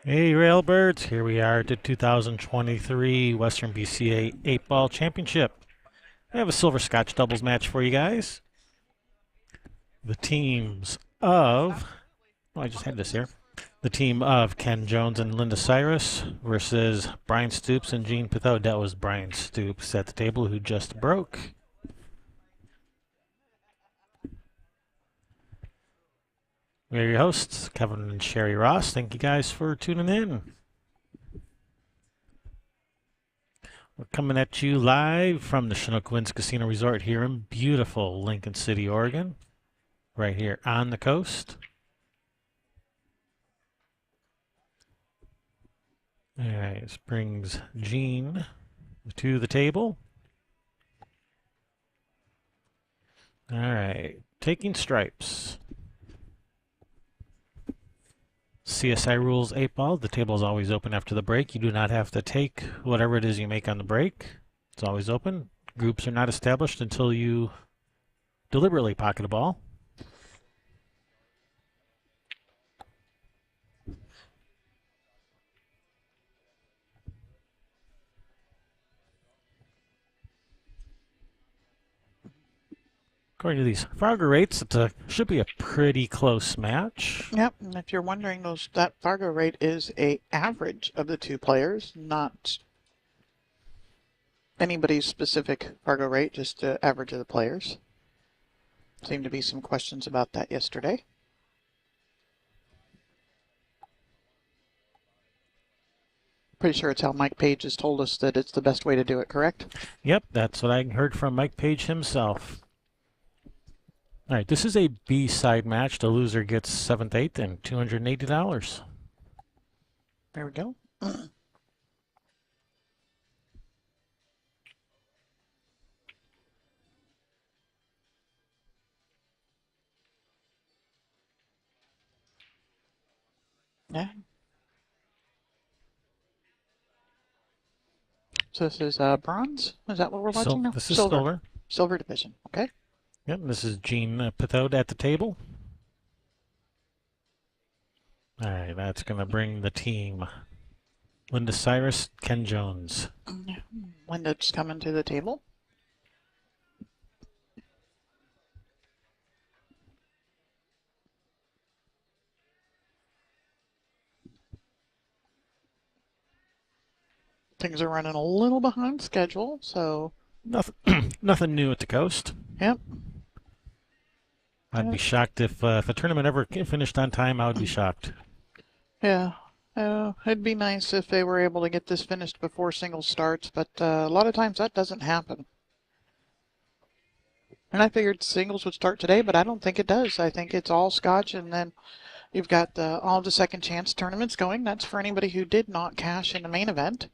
Hey Railbirds, here we are at the 2023 Western BCA 8-Ball Championship. I have a silver Scotch doubles match for you guys. The teams of, oh, I just had this here. The team of Ken Jones and Linda Cyrus versus Brian Stoops and Gene Pithoud. That was Brian Stoops at the table who just broke. We're your hosts, Kevin and Sherry Ross. Thank you guys for tuning in. We're coming at you live from the Chinook Casino Resort here in beautiful Lincoln City, Oregon. Right here on the coast. All right, this brings Gene to the table. All right, taking stripes. CSI rules 8-Ball. The table is always open after the break. You do not have to take whatever it is you make on the break. It's always open. Groups are not established until you deliberately pocket a ball. According to these Fargo rates, it should be a pretty close match. Yep, and if you're wondering, that Fargo rate is a average of the two players, not anybody's specific Fargo rate, just the average of the players. Seemed to be some questions about that yesterday. Pretty sure it's how Mike Page has told us that it's the best way to do it, correct? Yep, that's what I heard from Mike Page himself. All right, this is a B-side match. The loser gets 7th, 8th, and $280. There we go. Yeah. So this is bronze? Is that what we're watching now? This is silver. Silver division, okay. Yep, this is Gene Pithoud at the table. All right, that's going to bring the team. Linda Cyrus, Ken Jones. Linda's coming to the table. Things are running a little behind schedule, so... Nothing new at the coast. Yep. I'd be shocked if a tournament ever finished on time. I would be shocked. Yeah. It'd be nice if they were able to get this finished before singles starts, but a lot of times that doesn't happen. And I figured singles would start today, but I don't think it does. I think it's all Scotch, and then you've got all the second chance tournaments going. That's for anybody who did not cash in the main event.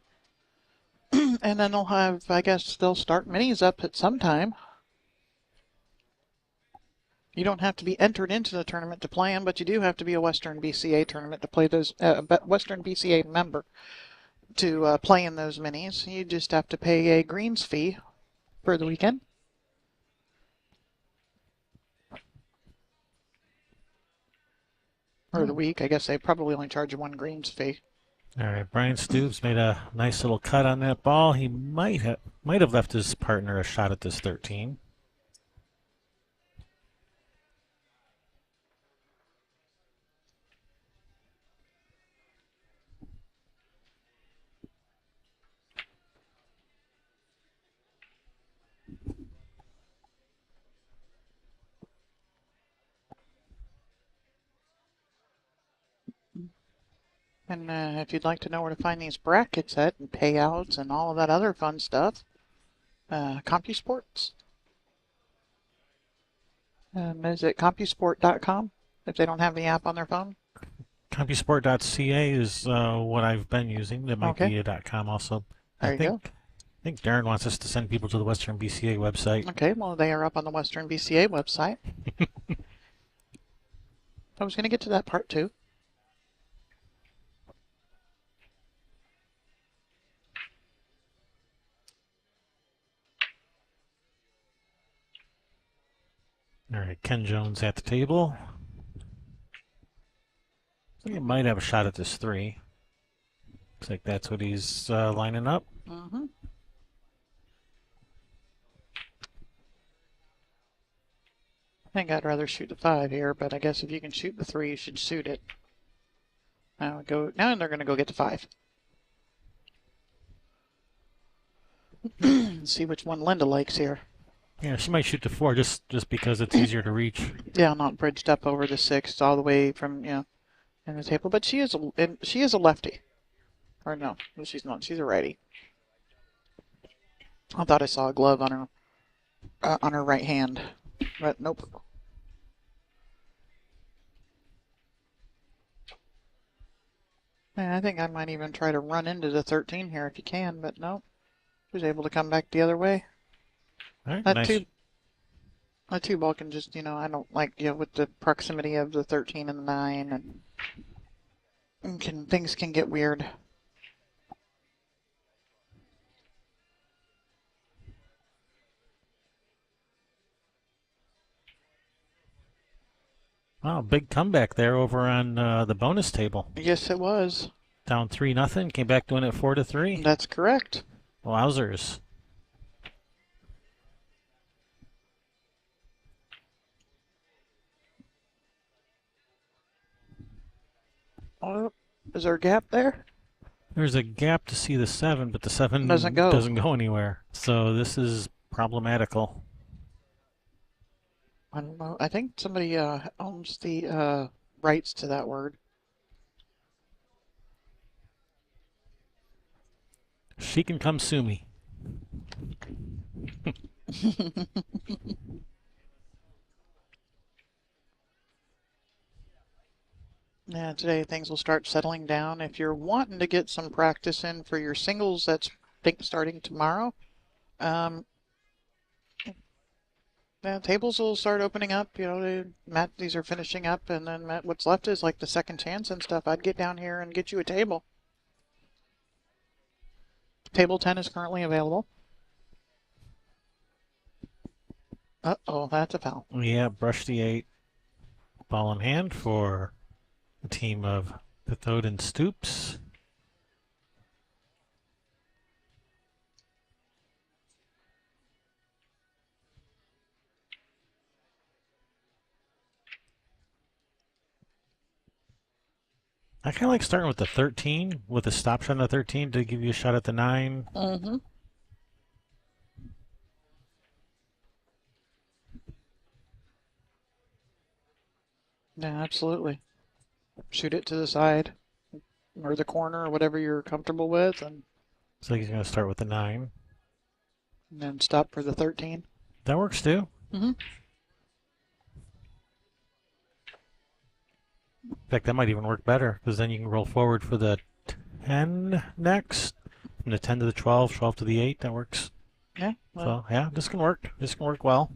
And then they'll have, I guess, they'll start minis up at some time. You don't have to be entered into the tournament to play them, but you do have to be a Western BCA tournament to play those, Western BCA member to play in those minis. You just have to pay a greens fee for the weekend. Or the week. I guess they probably only charge you one greens fee. All right, Brian Stoops made a nice little cut on that ball. He might have left his partner a shot at this 13. And if you'd like to know where to find these brackets at and payouts and all of that other fun stuff, CompuSports. Is it CompuSport.com if they don't have the app on their phone? CompuSport.ca is what I've been using. There might be a .com also. There you go. I think Darren wants us to send people to the Western BCA website. Okay, well, they are up on the Western BCA website. I was going to get to that part too. All right, Ken Jones at the table. I think he might have a shot at this 3. Looks like that's what he's lining up. Mm-hmm. I think I'd rather shoot the 5 here, but I guess if you can shoot the 3, you should shoot it. Now they're going to go get the 5. See which one Linda likes here. Yeah, she might shoot the 4 just because it's easier to reach. Yeah, not bridged up over the 6 all the way from in the table. But she is a lefty. Or no, she's not. She's a righty. I thought I saw a glove on her right hand, but nope. Yeah, I think I might even try to run into the 13 here if you can, but no. She's able to come back the other way. All right, That nice. two ball can just, I don't like, with the proximity of the 13 and the 9, and things can get weird. Wow, big comeback there over on the bonus table. Yes, it was. Down 3-0, came back to win it 4-3. That's correct. Wowzers. Oh, is there a gap there? There's a gap to see the 7, but the 7 Doesn't go. doesn't go anywhere. So this is problematical. I don't know. I think somebody owns the rights to that word. She can come sue me. Yeah, today things will start settling down. If you're wanting to get some practice in for your singles, that's starting tomorrow. Yeah, tables will start opening up. These are finishing up, and then what's left is like the second chance and stuff. I'd get down here and get you a table. Table 10 is currently available. Uh-oh, that's a foul. Yeah, brush the 8. Ball in hand for the team of Pithoud and Stoops. I kind of like starting with the 13, with a stop shot on the 13 to give you a shot at the 9. Mm-hmm. Yeah, absolutely. Shoot it to the side or the corner or whatever you're comfortable with, and So he's going to start with the 9. then stop for the 13. That works too. Mm-hmm. In fact, that might even work better because then you can roll forward for the 10 next. From the 10 to the 12, 12 to the 8. That works. Yeah. Well, So, yeah, this can work. This can work well.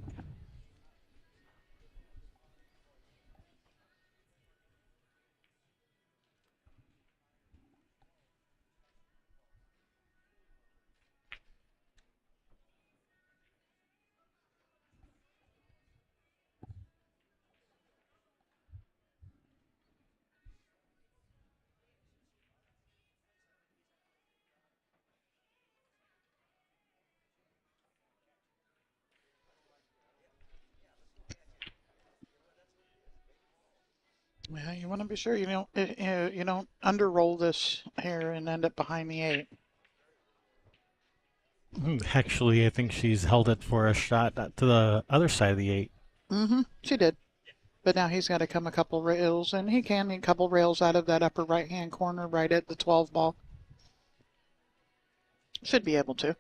yeah, you want to be sure you don't underroll this here and end up behind the 8. Actually, I think she's held it for a shot to the other side of the 8. Mm-hmm. She did. But now he's got to come a couple rails, and he can a couple rails out of that upper right-hand corner right at the 12 ball. Should be able to.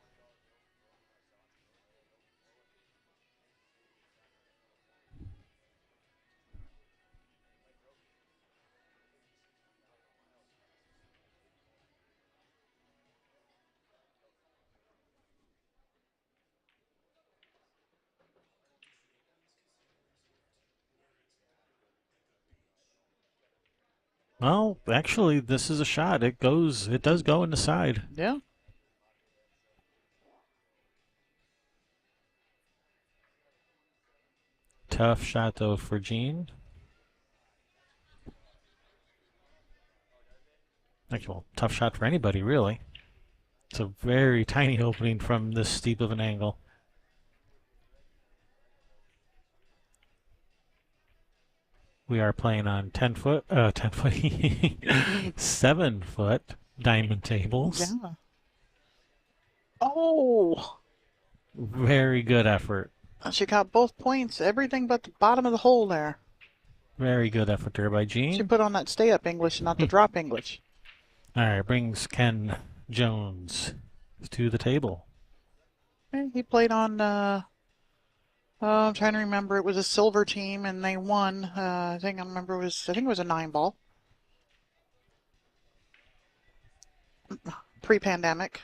Well, actually, this is a shot. It does go in the side. Yeah. Tough shot though for Jean. Actually, well, tough shot for anybody, really. It's a very tiny opening from this steep of an angle. We are playing on 10 foot, 7 foot diamond tables. Yeah. Oh! Very good effort. She got both points, everything but the bottom of the hole there. Very good effort there by She Jean. put on that stay-up English, not the drop English. All right, brings Ken Jones to the table. He played on, I'm trying to remember, it was a silver team, and they won. I think it was a 9-ball. Pre-pandemic.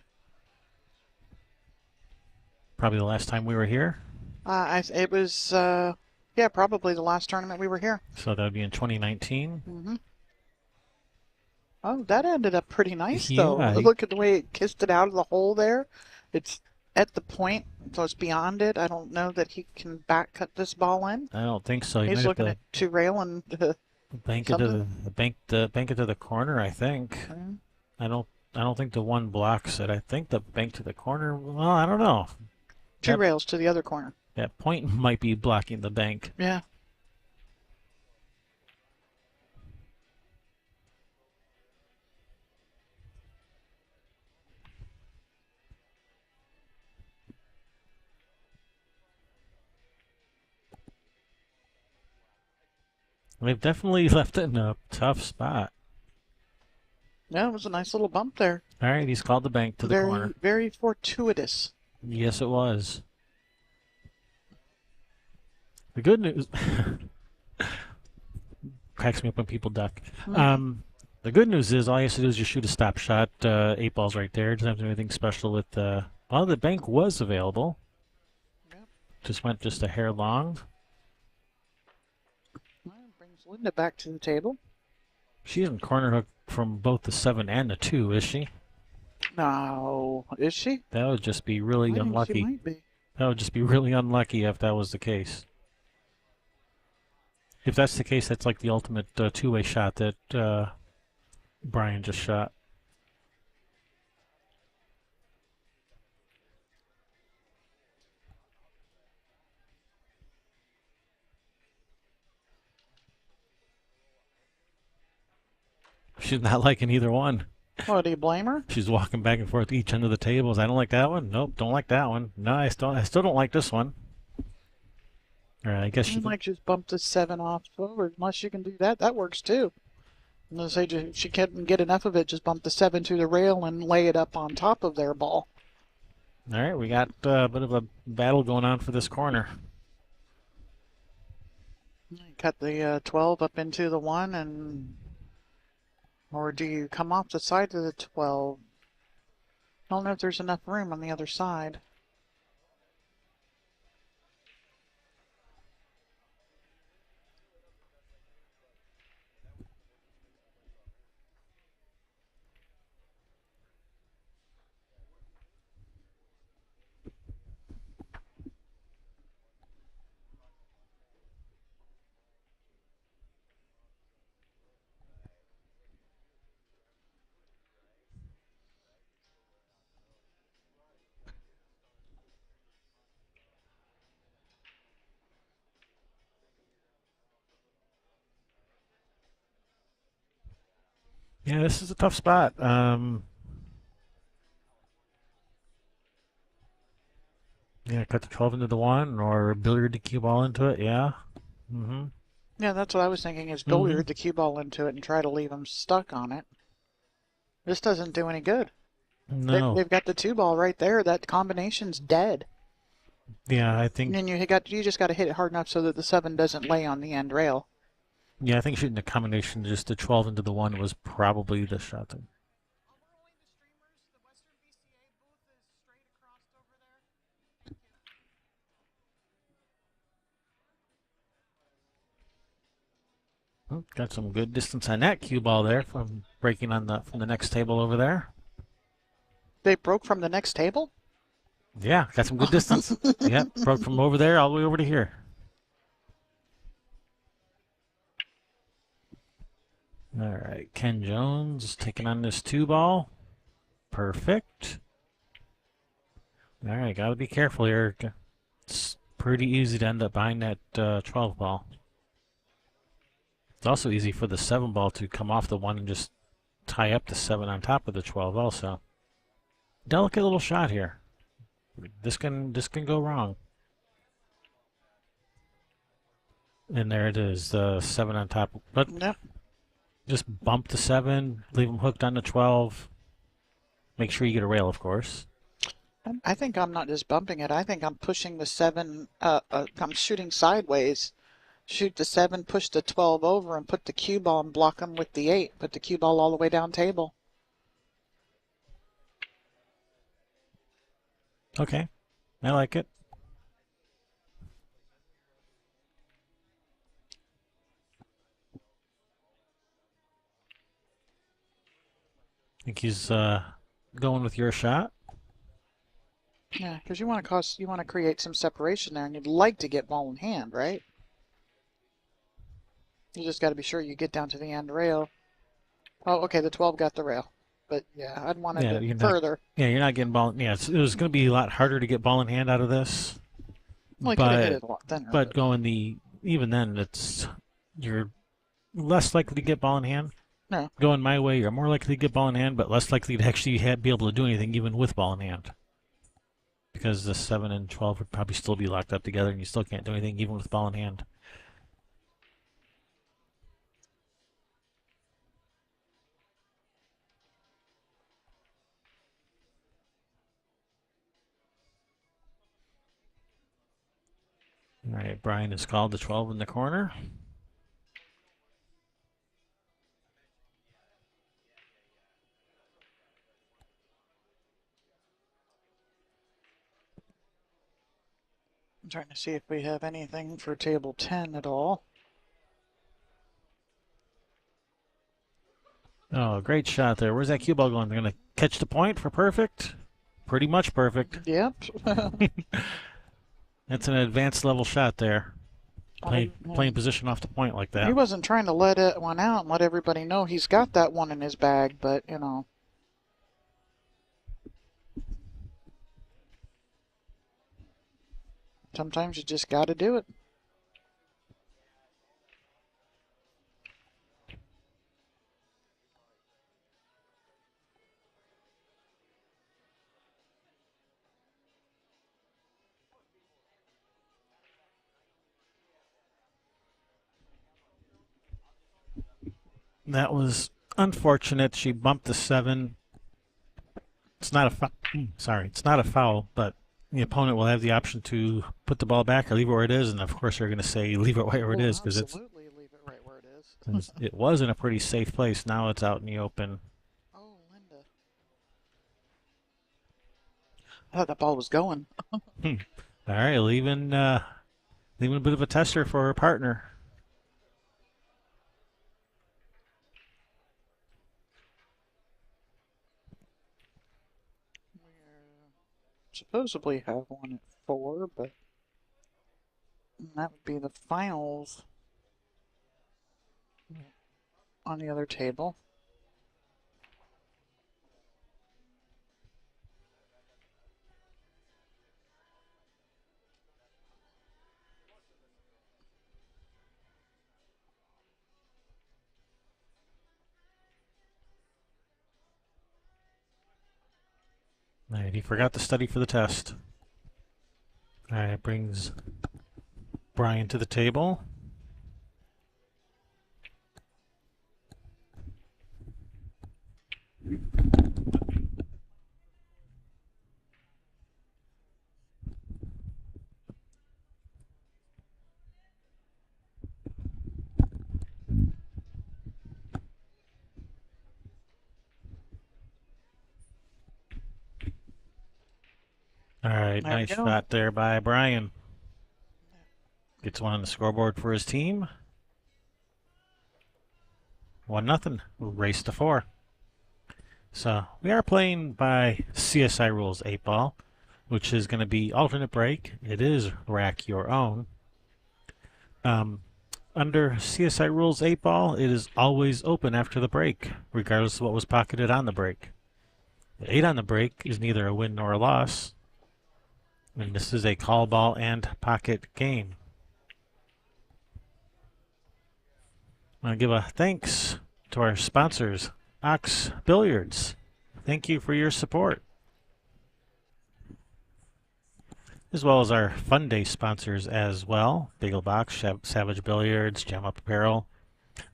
Probably the last time we were here. It was, yeah, probably the last tournament we were here. So that would be in 2019. Mm-hmm. Oh, that ended up pretty nice, Yeah, though. Look at the way it kissed it out of the hole there. It's at the point, so it's beyond it. I don't know that he can back cut this ball in. I don't think so. He's looking at 2 rail and bank it to bank it to the corner. I think. Okay. I don't think the one blocks it. I think the bank to the corner. Well, I don't know. 2 rails to the other corner. That point might be blocking the bank. Yeah. They've definitely left it in a tough spot. Yeah, it was a nice little bump there. All right, he's called the bank to the corner. Very fortuitous. Yes, it was. The good news cracks me up when people duck. The good news is all you have to do is just shoot a stop shot. 8 balls right there. Doesn't have to do anything special with the. Well, the bank was available. Yep. Just went just a hair long. Brings Linda back to the table. She isn't corner hook from both the 7 and the 2, is she? No, is she? That would just be really I think unlucky. she might be. That would just be really unlucky if that was the case. If that's the case, that's like the ultimate two-way shot that Brian just shot. She's not liking either one. Oh, do you blame her? She's walking back and forth each end of the tables. I don't like that one. Nope, don't like that one. No, I still don't like this one. All right, I guess she might just bump the 7 off forward. Unless you can do that, that works too. Unless she couldn't get enough of it, just bump the 7 to the rail and lay it up on top of their ball. All right, we got a bit of a battle going on for this corner. Cut the 12 up into the 1, and or do you come off the side of the 12? I don't know if there's enough room on the other side. Yeah, this is a tough spot. Yeah, cut the 12 into the 1 or billiard the cue ball into it. Yeah. Mm-hmm. Yeah, that's what I was thinking, is billiard the cue ball into it and try to leave them stuck on it. This doesn't do any good. No. They've got the 2 ball right there. That combination's dead. Yeah, I think. And you just got to hit it hard enough so that the 7 doesn't lay on the end rail. Yeah, I think shooting the combination, just the 12 into the 1 was probably the shot. Thing. Oh, got some good distance on that cue ball there from breaking on from the next table over there. They broke from the next table? Yeah, got some good distance. Yeah, broke from over there all the way over to here. All right, Ken Jones taking on this 2-ball. Perfect. All right, got to be careful here. It's pretty easy to end up behind that 12 ball. It's also easy for the 7 ball to come off the 1 and just tie up the 7 on top of the 12 also. Delicate little shot here. This can go wrong. And there it is, the 7 on top. But Yep. just bump the 7, leave them hooked on the 12. Make sure you get a rail, of course. I think I'm not just bumping it. I think I'm pushing the 7. I'm shooting sideways. Shoot the 7, push the 12 over, and put the cue ball and block them with the 8. Put the cue ball all the way down table. Okay, I like it. I think he's going with your shot. Yeah, because you want to create some separation there, and you'd like to get ball in hand, right? You just got to be sure you get down to the end rail. Oh, okay, the 12 got the rail. But yeah, I'd want to Yeah, further. You're not getting ball. Yeah, it was going to be a lot harder to get ball in hand out of this. Well, I could have hit it a lot thinner. But going even then, you're less likely to get ball in hand. No. Going my way, you're more likely to get ball in hand, but less likely to actually be able to do anything even with ball in hand. Because the 7 and 12 would probably still be locked up together, and you still can't do anything even with ball in hand. All right, Brian has called the 12 in the corner. I'm trying to see if we have anything for table 10 at all. Oh, great shot there. Where's that cue ball going? They're going to catch the point for perfect? Pretty much perfect. Yep. That's an advanced level shot there. Playing position off the point like that. He wasn't trying to let it one out and let everybody know he's got that one in his bag, but, you know. Sometimes you just got to do it. That was unfortunate. She bumped the 7. It's not a sorry, it's not a foul, but the opponent will have the option to put the ball back or leave it where it is, and of course they're going to say leave it right where it is because absolutely leave it right where it is. it was in a pretty safe place. Now it's out in the open. Oh, Linda. I thought that ball was going. All right, leaving a bit of a tester for her partner. Supposedly have one at 4, but that would be the finals on the other table. All right, he forgot to study for the test. All right, brings Brian to the table. All right, nice shot there by Brian. Gets one on the scoreboard for his team. 1-0. Race to 4. So we are playing by CSI rules 8-ball, which is going to be alternate break. It is rack your own. Under CSI Rules 8 Ball, it is always open after the break, regardless of what was pocketed on the break. The 8 on the break is neither a win nor a loss, and this is a call ball and pocket game. I want to give a thanks to our sponsors, Ox Billiards. Thank you for your support. As well as our Fun Day sponsors as well. Bagel Box, Savage Billiards, Gem Up Apparel,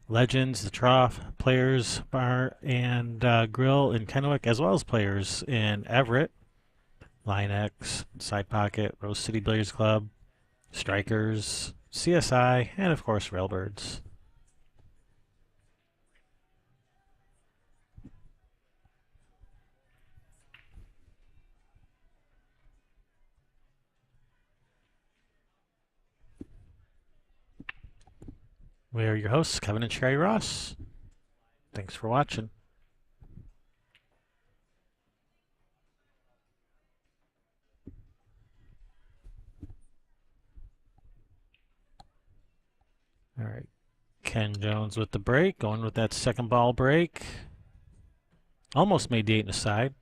Legends, The Trough, Players Bar and Grill in Kennewick, as well as Players in Everett, Line X, Side Pocket, Rose City Billiards Club, Strikers, CSI, and of course Railbirds. We are your hosts, Kevin and Sherry Ross. Thanks for watching. All right. Ken Jones with the break, going with that second ball break. Almost made the 8 and a side,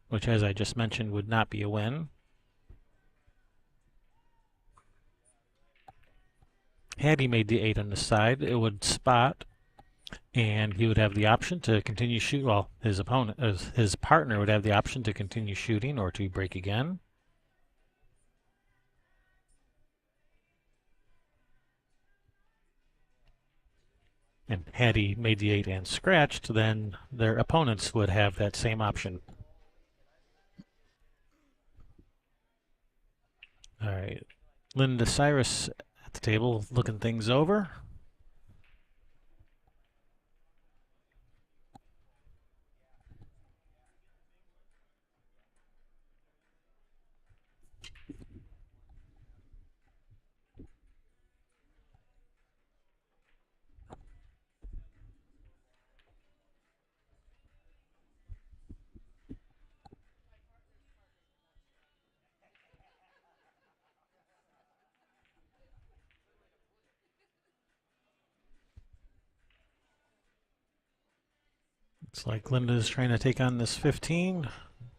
which, as I just mentioned, would not be a win. Had he made the 8 on the side, it would spot, and he would have the option to continue shooting. Well, his partner would have the option to continue shooting or to break again. And had he made the 8 and scratched, then their opponents would have that same option. All right. Linda Cyrus at the table looking things over. Looks like Linda's trying to take on this 15.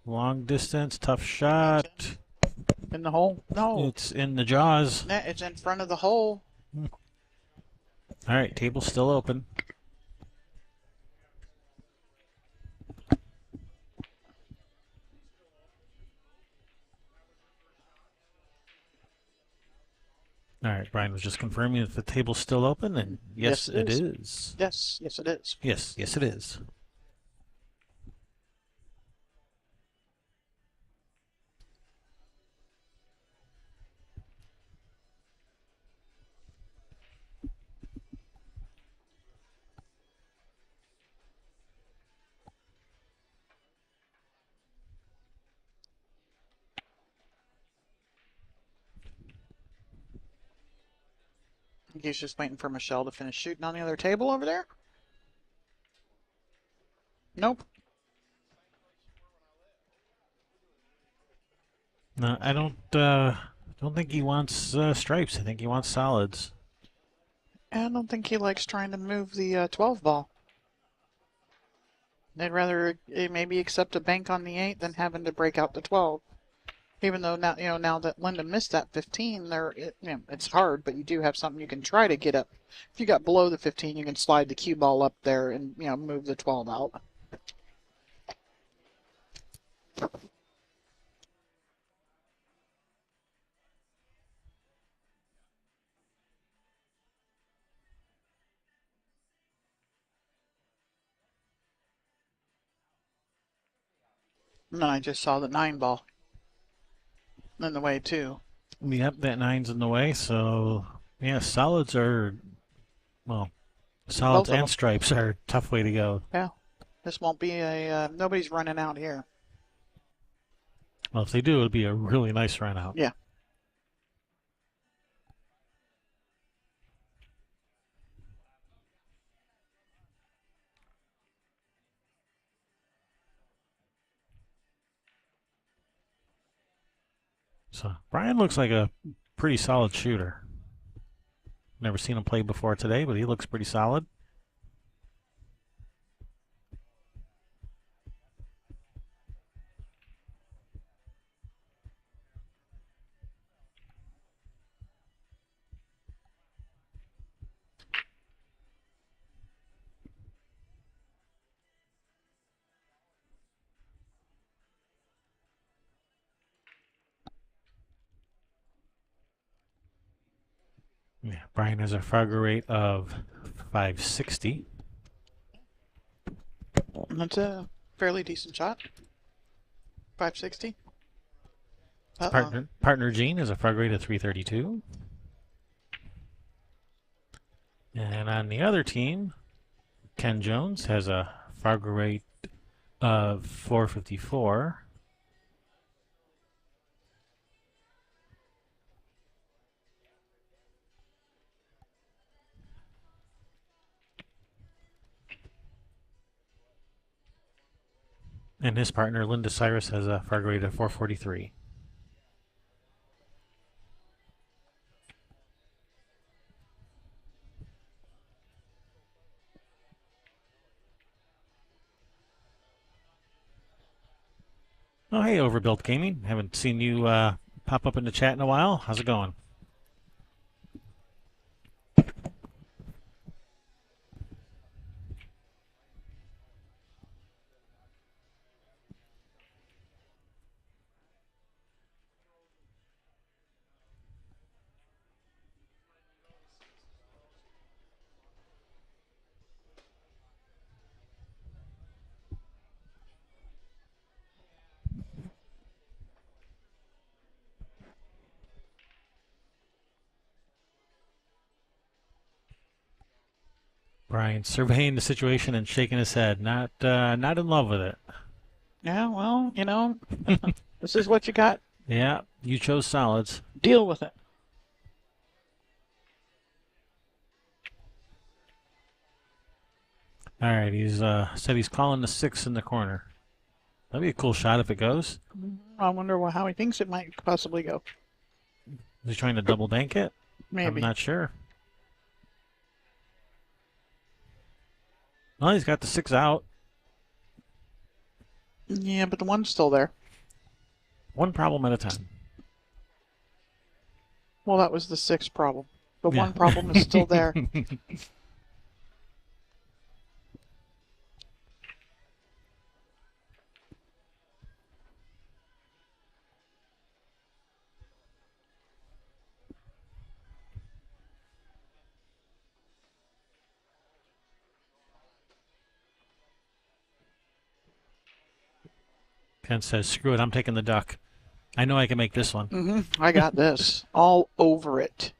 Long distance, tough shot. In the hole? No. It's in the jaws. It's in front of the hole. All right, table's still open. All right, Brian was just confirming if the table's still open, and yes, it is. Yes, it is. Yes, it is. He's just waiting for Michelle to finish shooting on the other table over there. Nope. No, I don't think he wants stripes. I think he wants solids. I don't think he likes trying to move the 12 ball. They'd rather maybe accept a bank on the 8 than having to break out the 12. Even though now that Linda missed that 15, it's hard, but you do have something you can try to get up. If you got below the 15, you can slide the cue ball up there and move the 12 out. And then I just saw the 9 ball in the way too. Yep, that 9's in the way. So yeah, solids are, well, solids and stripes are a tough way to go. Yeah, this won't be nobody's running out here. Well, if they do, it'll be a really nice run out. Yeah. So Brian looks like a pretty solid shooter. Never seen him play before today, but he looks pretty solid. Yeah, Brian has a Fargo rate of 560. That's a fairly decent shot. 560. His partner Gene has a Fargo rate of 332. And on the other team, Ken Jones has a Fargo rate of 454. And his partner, Linda Cyrus, has a Fargo rate of 443. Oh, hey, Overbuilt Gaming. Haven't seen you pop up in the chat in a while. How's it going? Brian surveying the situation and shaking his head. Not in love with it. Yeah, well, you know, this is what you got. Yeah, you chose solids. Deal with it. All right, he's said he's calling the 6 in the corner. That'd be a cool shot if it goes. I wonder how he thinks it might possibly go. Is he trying to double bank it? Maybe. I'm not sure. Well, he's got the 6 out. Yeah, but the one's still there. One problem at a time. Well, that was the 6 problem. The one problem is still there. Ken says, screw it, I'm taking the duck. I know I can make this one. I got this. All over it.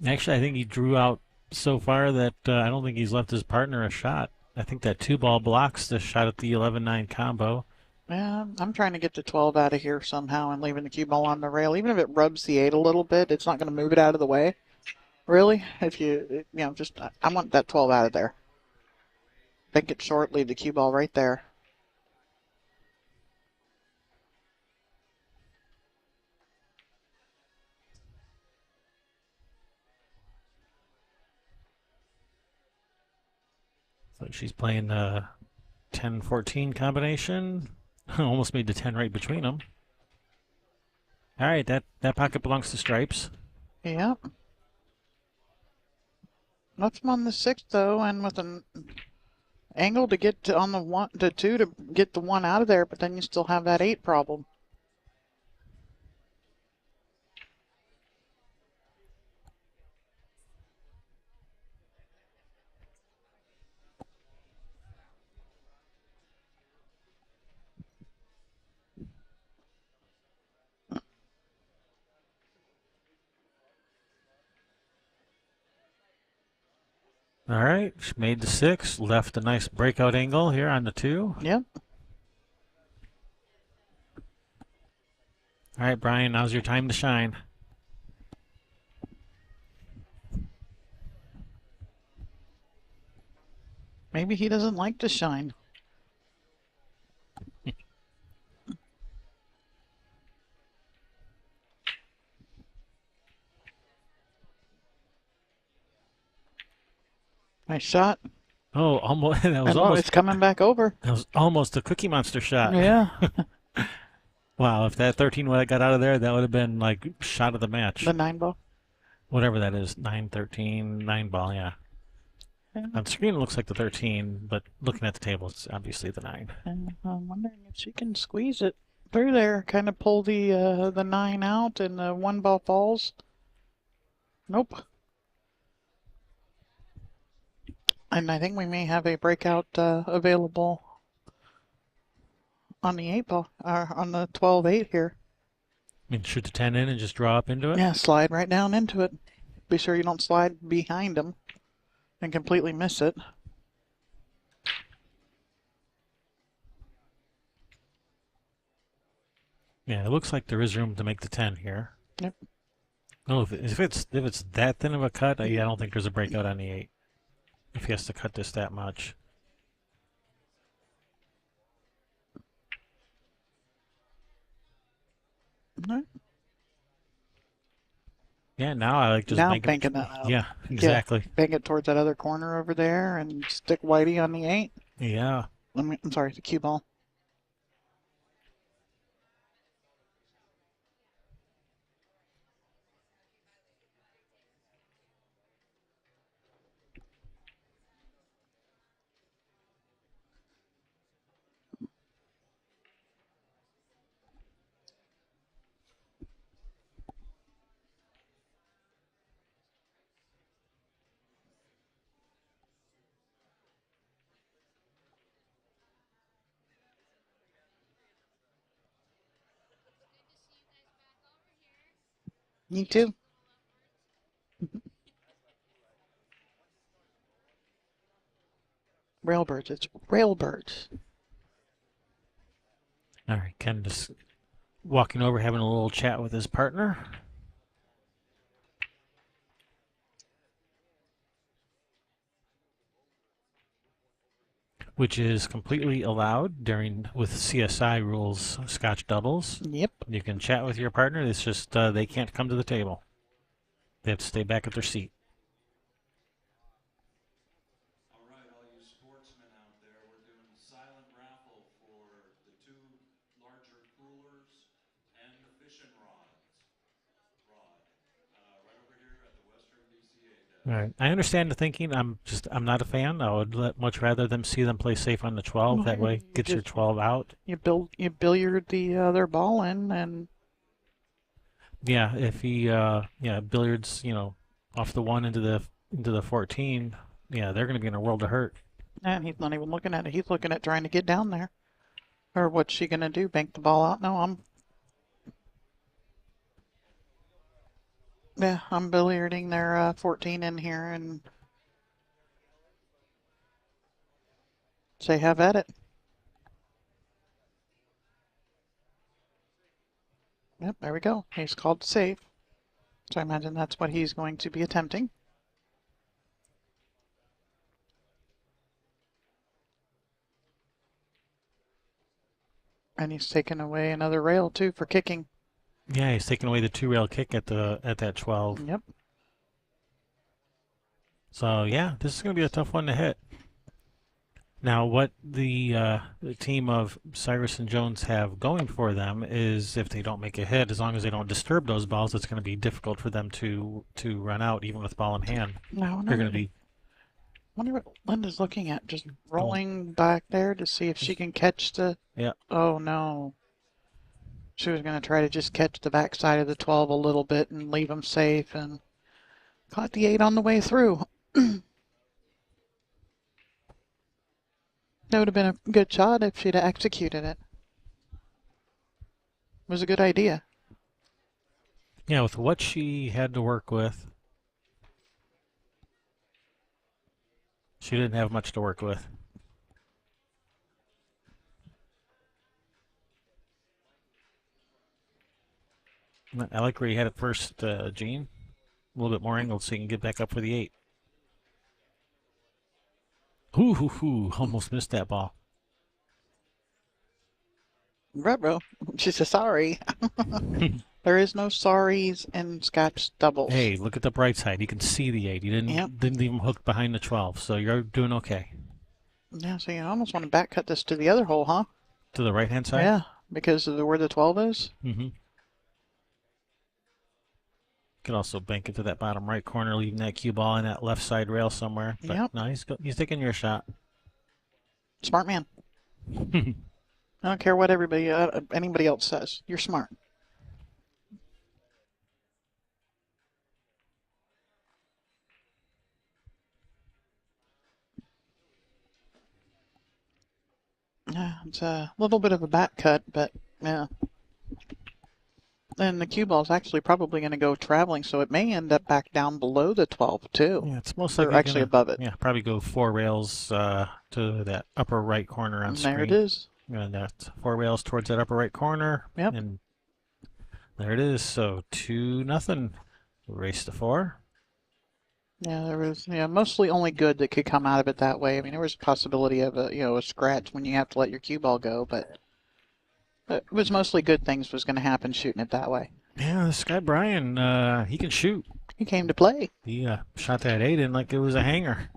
Actually, I think he drew out so far that I don't think he's left his partner a shot. I think that 2-ball blocks the shot at the 11-9 combo. Yeah, I'm trying to get the 12 out of here somehow and leaving the cue ball on the rail. Even if it rubs the 8 a little bit, it's not going to move it out of the way. Really? If you know, just, I want that 12 out of there. Bank it short, leave the cue ball right there. So she's playing 10-14 combination. Almost made the 10 right between them. All right, that pocket belongs to Stripes. Yep. Left him on the 6 though, and with an angle to get to on the 1 to 2 to get the 1 out of there, but then you still have that 8 problem. All right, she made the 6, left a nice breakout angle here on the 2. Yep. All right, Brian, now's your time to shine. Maybe he doesn't like to shine. Nice shot. Oh, almost. And look, it's coming back over. That was almost a Cookie Monster shot. Yeah. Wow, if that 13 would have got out of there, that would have been like shot of the match. The 9 ball. Whatever that is, 9, 13, 9 ball, yeah. Yeah. On screen it looks like the 13, but looking at the table, it's obviously the 9. And I'm wondering if she can squeeze it through there, kind of pull the 9 out, and the 1 ball falls. Nope. And I think we may have a breakout available on the 8 ball, or on the 12-8 here. I mean, shoot the 10 in and just draw up into it? Yeah, slide right down into it. Be sure you don't slide behind them and completely miss it. Yeah, it looks like there is room to make the 10 here. Yep. No, if it's that thin of a cut, I don't think there's a breakout on the 8. If he has to cut this that much. Right. Yeah, now I like just now banking that out. Yeah, exactly. Yeah, bank it towards that other corner over there and stick Whitey on the 8. Yeah. I'm sorry, the cue ball. You too. Railbirds. It's railbirds. All right, Ken just walking over, having a little chat with his partner. Which is completely allowed with CSI rules, Scotch doubles. Yep. You can chat with your partner. It's just they can't come to the table. They have to stay back at their seat. All right, all you sportsmen out there, we're doing a silent raffle for the 2 larger coolers and the fishing rod right over here at the Western BCA desk. All right. I understand the thinking. I'm not a fan. I would much rather them see them play safe on the 12. That way, get your 12 out. You billiard the other ball in, and Yeah, if he billiards off the 1 into the 14, yeah, they're going to be in a world of hurt. and he's not even looking at it. He's looking at trying to get down there. Or what's she gonna do? Bank the ball out? No, I'm billiarding their 14 in here and say have at it. Yep, there we go. He's called safe. So I imagine that's what he's going to be attempting. And he's taken away another rail too for kicking. Yeah, he's taking away the 2-rail kick at that 12. Yep. So yeah, this is going to be a tough one to hit. Now, what the team of Cyrus and Jones have going for them is if they don't make a hit, as long as they don't disturb those balls, it's going to be difficult for them to run out, even with ball in hand. No, They're going to be. I wonder what Linda's looking at. Just rolling back there to see if she can catch the. Yeah. Oh no. She was going to try to just catch the backside of the 12 a little bit and leave them safe, and caught the 8 on the way through. That would have been a good shot if she'd have executed it. It was a good idea. Yeah, with what she had to work with, she didn't have much to work with. I like where you had it first, Gene. A little bit more angled so you can get back up for the 8. Ooh, almost missed that ball. Ruh-roh. She said sorry. There is no sorries in Scotch doubles. Hey, look at the bright side. You can see the 8. You didn't even hook behind the 12, so you're doing okay. Yeah, so you almost want to back cut this to the other hole, huh? To the right-hand side? Yeah, because of where the 12 is. Mm-hmm. Could also bank it to that bottom right corner, leaving that cue ball in that left side rail somewhere. But Yep. no, he's taking your shot. Smart man. I don't care what anybody else says. You're smart. Yeah, it's a little bit of a back cut, but yeah. And the cue ball's actually probably going to go traveling, so it may end up back down below the 12 too. Yeah, it's most Or likely actually gonna, above it. Yeah, probably go 4 rails to that upper right corner on And screen. there it is. And that's 4 rails towards that upper right corner. Yep. And there it is. So 2-0. Race to 4. Yeah, there was mostly only good that could come out of it that way. I mean, there was a possibility of a scratch when you have to let your cue ball go, but it was mostly good things was going to happen shooting it that way. Yeah, this guy Brian, he can shoot. He came to play. He shot that 8 in like it was a hanger.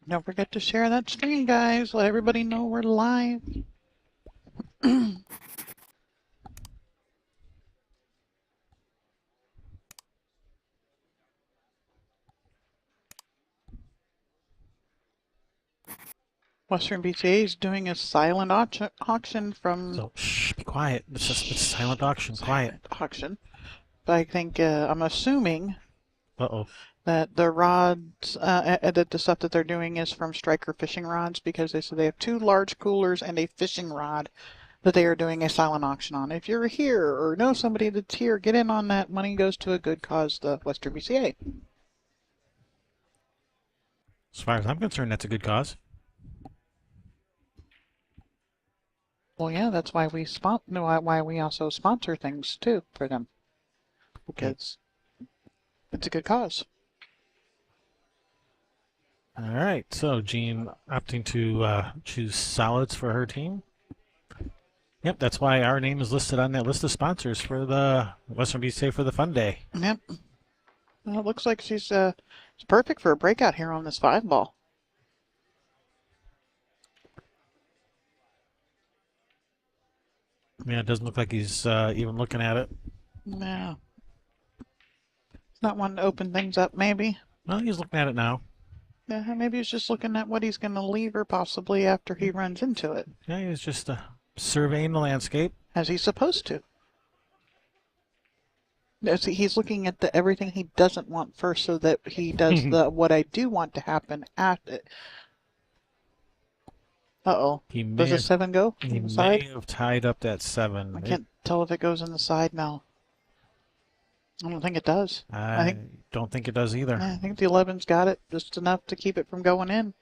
Don't forget to share that stream, guys. Let everybody know we're live. Western BCA is doing a silent auction from So shh, be quiet. It's a silent auction. Quiet. auction. But I think I'm assuming Uh-oh. that the rods, that the stuff that they're doing is from Striker fishing rods, because they said they have 2 large coolers and a fishing rod that they are doing a silent auction on. If you're here or know somebody that's here, get in on that. Money goes to a good cause, the Western BCA. As far as I'm concerned, that's a good cause. Well, yeah, that's why why we also sponsor things too for them, because it's a good cause. All right, so Jean opting to choose solids for her team. Yep, that's why our name is listed on that list of sponsors for the Western BCA for the Fun Day. Yep. Well, it looks like she's it's perfect for a breakout here on this 5 ball. Yeah, it doesn't look like he's even looking at it. Yeah. It's not wanting to open things up, maybe. Well, he's looking at it now. Yeah, maybe he's just looking at what he's going to leave her possibly after he runs into it. Yeah, he's just surveying the landscape. As he's supposed to. He's looking at everything he doesn't want first, so that he does what I do want to happen after. Uh-oh. Does the 7 go He in the side? may have tied up that 7. I can't tell if it goes in the side now. I don't think it does. I don't think it does either. Yeah, I think the 11's got it just enough to keep it from going in.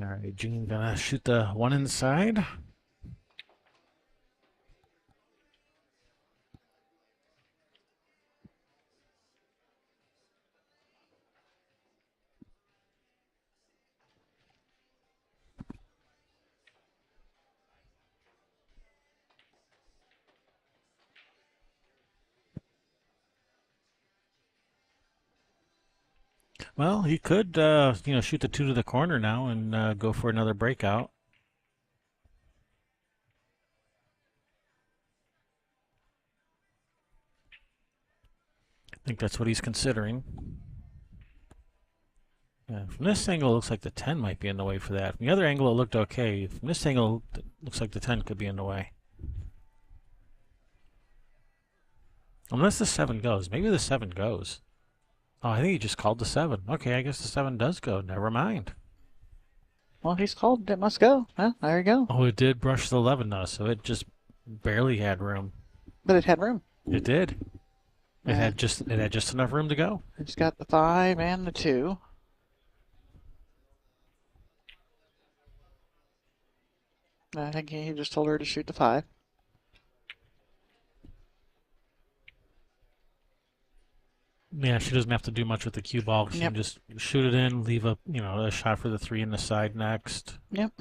All right, Jean gonna shoot the 1 inside. Well, he could, shoot the 2 to the corner now and go for another breakout. I think that's what he's considering. Yeah, from this angle, it looks like the 10 might be in the way for that. From the other angle, it looked okay. From this angle, it looks like the 10 could be in the way. Unless the 7 goes. Maybe the 7 goes. Oh, I think he just called the 7. Okay, I guess the 7 does go. Never mind. Well, he's called. It must go. Well, there you go. Oh, it did brush the 11 though, so it just barely had room. But it had room. It did. It Yeah. had just enough room to go. It's got the 5 and the 2. I think he just told her to shoot the 5. Yeah, she doesn't have to do much with the cue ball. She Yep. can just shoot it in, leave a a shot for the 3 in the side next. Yep.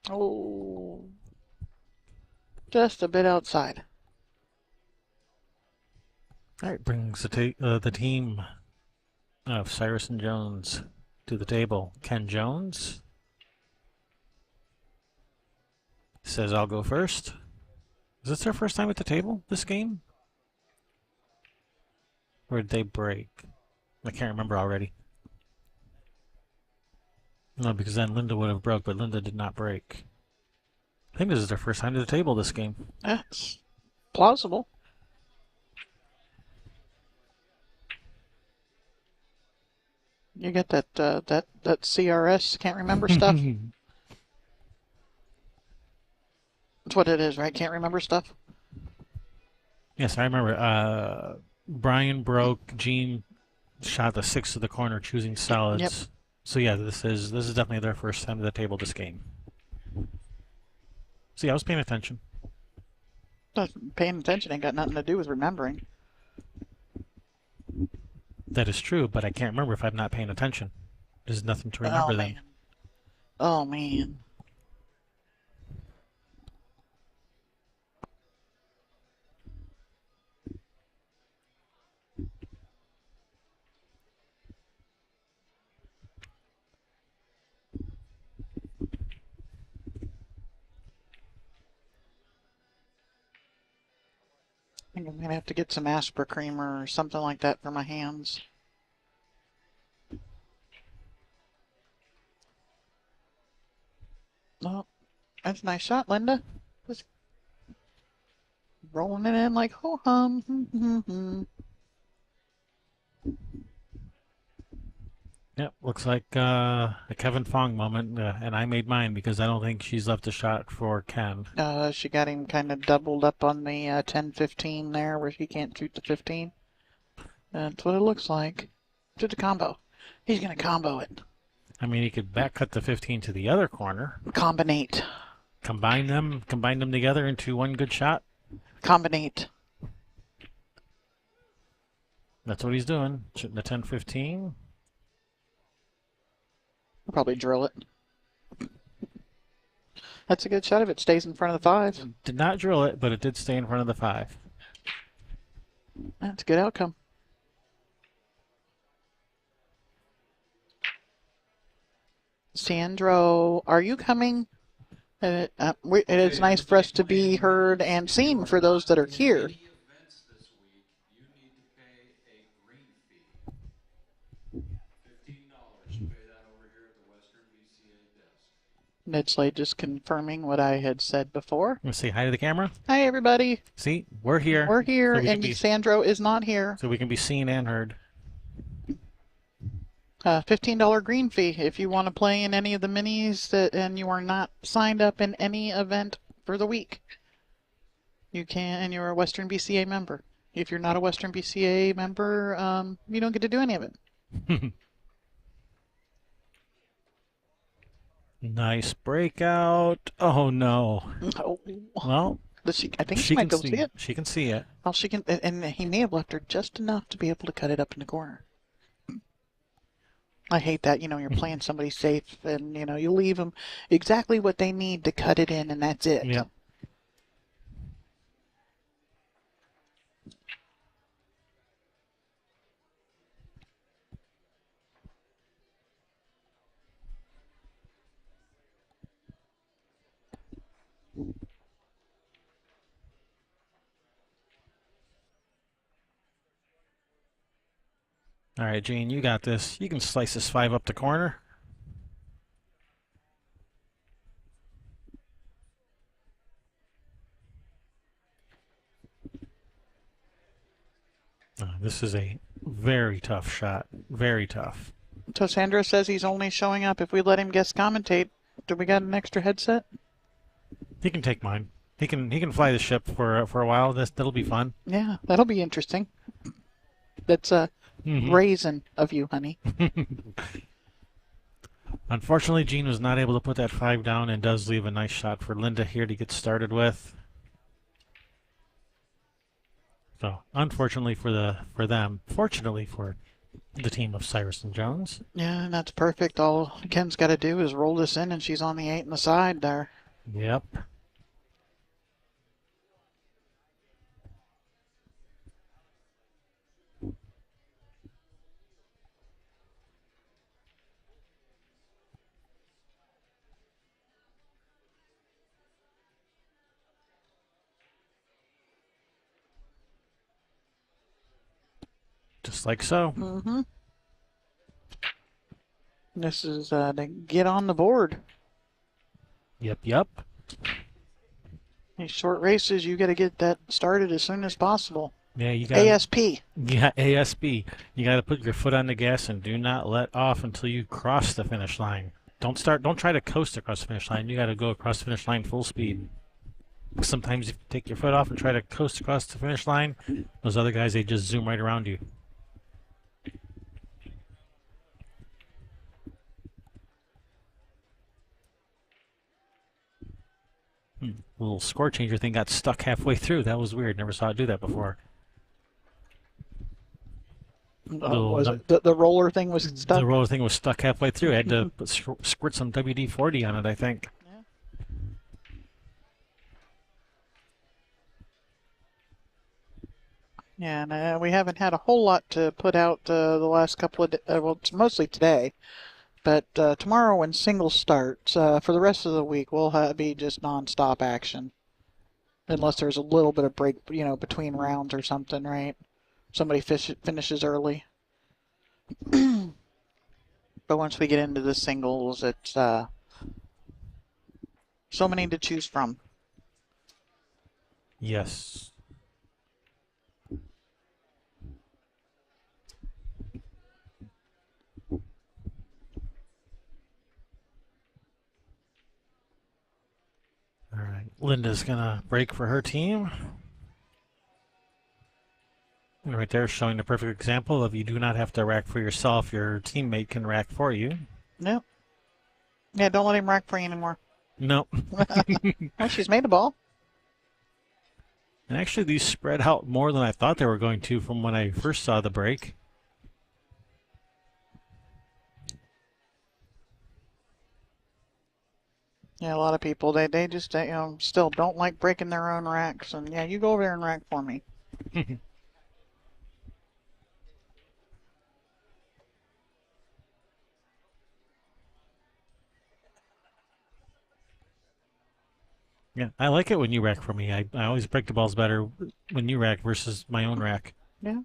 Oh, just a bit outside. All right, brings the team of Cyrus and Jones to the table. Ken Jones says, "I'll go first." Is this their first time at the table this game? Or did they break? I can't remember already. No, because then Linda would have broke, but Linda did not break. I think this is their first time to the table this game. That's plausible. You get that that CRS can't remember stuff. That's what it is, right? Can't remember stuff. Yes, I remember. Brian broke. Gene shot the 6 to the corner, choosing solids. Yep. So yeah, this is definitely their first time to the table this game. See, I was paying attention. Paying attention ain't got nothing to do with remembering. That is true, but I can't remember if I'm not paying attention. There's nothing to remember Oh then. man. Oh man. I think I'm gonna have to get some Aspra creamer or something like that for my hands. Oh, that's a nice shot, Linda. Just rolling it in like ho hum. Yep, looks like a Kevin Fong moment, and I made mine because I don't think she's left a shot for Ken. She got him kind of doubled up on the 10-15 there, where he can't shoot the 15. That's what it looks like. To the combo. He's gonna combo it. I mean, he could back cut the 15 to the other corner, Combinate. combine them together into one good shot. Combinate. That's what he's doing. Shooting the 10-15. I'll probably drill it. That's a good shot if it stays in front of the 5. Did not drill it, but it did stay in front of the 5. That's a good outcome. Sandro, are you coming? It is nice for us to be heard and seen for those that are here. Any events this week, you need to pay a green fee. $15. Pay that over here at the Western BCA desk. Ned Slade just confirming what I had said before. Let's say hi to the camera. Hi, everybody. See, we're here. We're here, So we can and be- Sandro is not here. So we can be seen and heard. $15 green fee if you want to play in any of the minis and you are not signed up in any event for the week. You can, and you're a Western BCA member. If you're not a Western BCA member, you don't get to do any of it. Nice breakout. Oh no. Oh, Well, I think she might can go see it. She can see it. Well, she can, and he may have left her just enough to be able to cut it up in the corner. I hate that, you're playing somebody safe and, you leave them exactly what they need to cut it in and that's it. Yep. All right, Gene, you got this. You can slice this 5 up the corner. This is a very tough shot. Very tough. So Sandra says he's only showing up if we let him guest commentate. Do we got an extra headset? He can take mine. He can fly the ship for a while. That'll be fun. Yeah, that'll be interesting. That's a raisin of you, honey. Unfortunately, Gene was not able to put that 5 down and does leave a nice shot for Linda here to get started with. So, unfortunately for them, fortunately for the team of Cyrus and Jones. Yeah, and that's perfect. All Ken's got to do is roll this in, and she's on the 8 on the side there. Yep. Just like so. Mm-hmm. This is to get on the board. Yep. These short races, you got to get that started as soon as possible. Yeah, you got ASP. Yeah, ASP. You got to put your foot on the gas and do not let off until you cross the finish line. Don't try to coast across the finish line. You got to go across the finish line full speed. Sometimes if you take your foot off and try to coast across the finish line, those other guys, they just zoom right around you. Little score changer thing got stuck halfway through. That was weird. Never saw it do that before. Was it the roller thing was stuck? The roller thing was stuck halfway through. I had to squirt some WD-40 on it, I think. Yeah, and we haven't had a whole lot to put out the last couple of well, it's mostly today. But tomorrow when singles starts, for the rest of the week, we'll be just non-stop action. Unless there's a little bit of break, between rounds or something, right? Somebody finishes early. But once we get into the singles, it's so many to choose from. Yes. All right, Linda's gonna break for her team. And right there showing the perfect example of you do not have to rack for yourself. Your teammate can rack for you. Nope. Yeah, don't let him rack for you anymore. Nope. Well, she's made a ball. And actually these spread out more than I thought they were going to from when I first saw the break. Yeah, a lot of people, they just, still don't like breaking their own racks. And, yeah, you go over there and rack for me. Yeah, I like it when you rack for me. I always break the balls better when you rack versus my own rack. Yeah.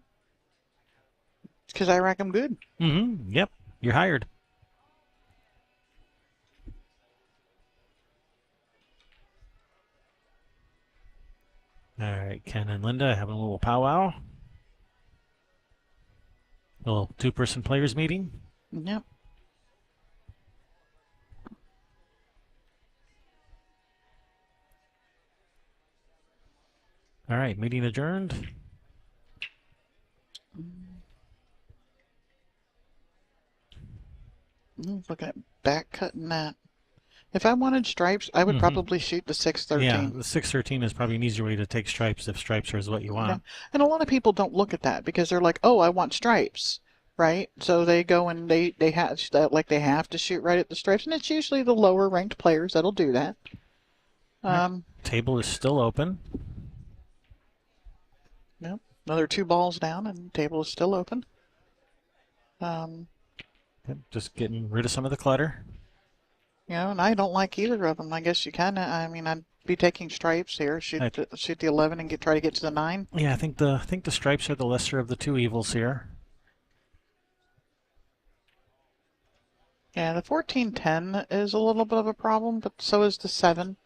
It's because I rack them good. Yep. You're hired. All right, Ken and Linda having a little powwow. A little two-person players meeting. Yep. All right, meeting adjourned. Looking at back cutting that. If I wanted stripes, I would probably shoot the 613. Yeah, the 613 is probably an easier way to take stripes if stripes are what you want. Yeah. And a lot of people don't look at that because they're like, oh, I want stripes, right? So they go and they have to shoot right at the stripes, and it's usually the lower ranked players that'll do that. Table is still open. Yep. Another 2 balls down, and the table is still open. Yep, just getting rid of some of the clutter. And I don't like either of them. I guess I'd be taking stripes here. Shoot the 11 and try to get to the 9. Yeah, I think the stripes are the lesser of the two evils here. Yeah, the 14-10 is a little bit of a problem, but so is the 7.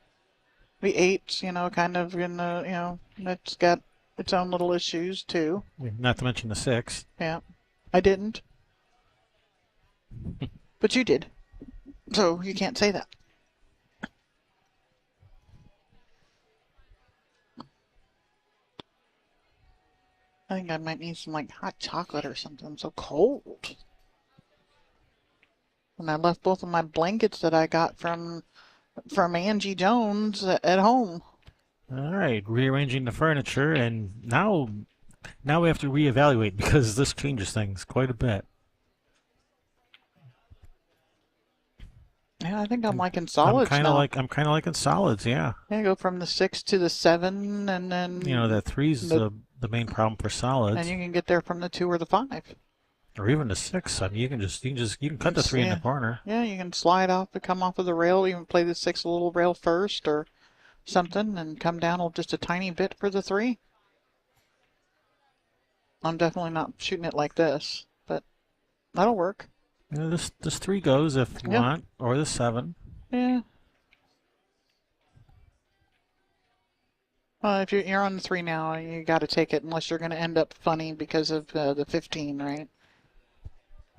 The 8's, kind of in the, it's got its own little issues too. Not to mention the 6. Yeah. I didn't. But you did. So you can't say that. I think I might need some like hot chocolate or something. I'm so cold. And I left both of my blankets that I got from Angie Jones at home. All right, rearranging the furniture, and now we have to reevaluate because this changes things quite a bit. Yeah, I think I'm liking solids now. I'm kind of liking solids, yeah. Yeah, go from the 6 to the 7, and then That 3's the main problem for solids. And you can get there from the 2 or the 5. Or even the 6. I mean, you can cut the 3 in the corner. Yeah, you can slide off and come off of the rail. Even play the 6 a little rail first or something, and come down just a tiny bit for the 3. I'm definitely not shooting it like this, but that'll work. This 3 goes if you want, or the 7. Yeah. If you're on the 3 now, you got to take it unless you're going to end up funny because of the 15, right?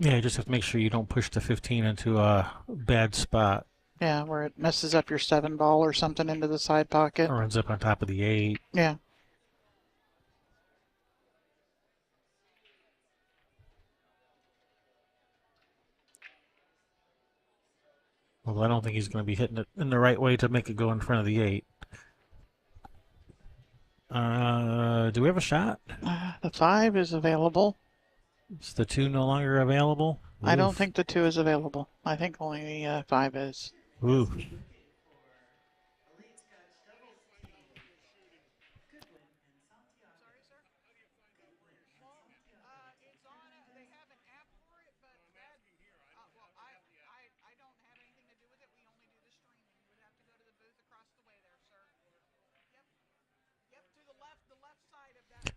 Yeah, you just have to make sure you don't push the 15 into a bad spot. Yeah, where it messes up your 7 ball or something into the side pocket. Or ends up on top of the 8. Yeah. Well, I don't think he's going to be hitting it in the right way to make it go in front of the 8. Do we have a shot? The 5 is available. Is the 2 no longer available? I don't think the 2 is available. I think only the 5 is. Ooh.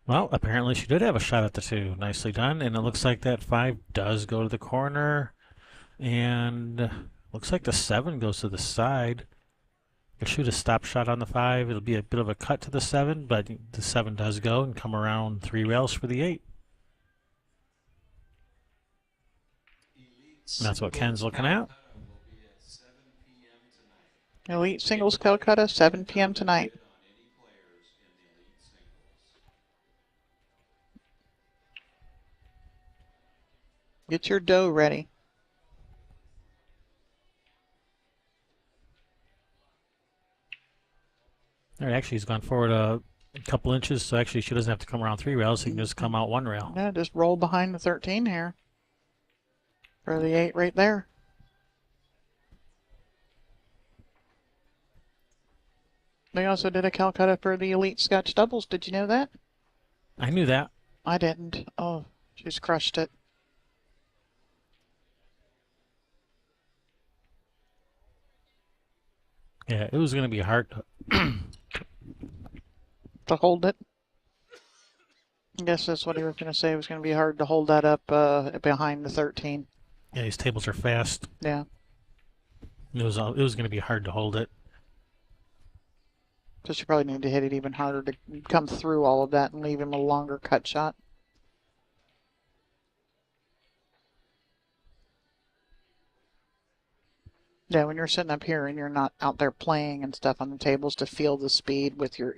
Well, apparently she did have a shot at the 2. Nicely done. And it looks like that 5 does go to the corner. And looks like the 7 goes to the side. You'll shoot a stop shot on the 5. It'll be a bit of a cut to the 7, but the 7 does go and come around 3 rails for the 8. And that's what Ken's looking at. Elite Singles Calcutta, 7 p.m. tonight. Get your dough ready. All right, actually, he's gone forward a couple inches, so actually she doesn't have to come around 3 rails. He can just come out 1 rail. Yeah, just roll behind the 13 here. For the 8 right there. They also did a Calcutta for the Elite Scotch doubles. Did you know that? I knew that. I didn't. Oh, she's crushed it. Yeah, it was going to be hard to hold it. I guess that's what he was going to say. It was going to be hard to hold that up behind the 13. Yeah, these tables are fast. Yeah. It was going to be hard to hold it. So you probably need to hit it even harder to come through all of that and leave him a longer cut shot. Yeah, when you're sitting up here and you're not out there playing and stuff on the tables to feel the speed with your,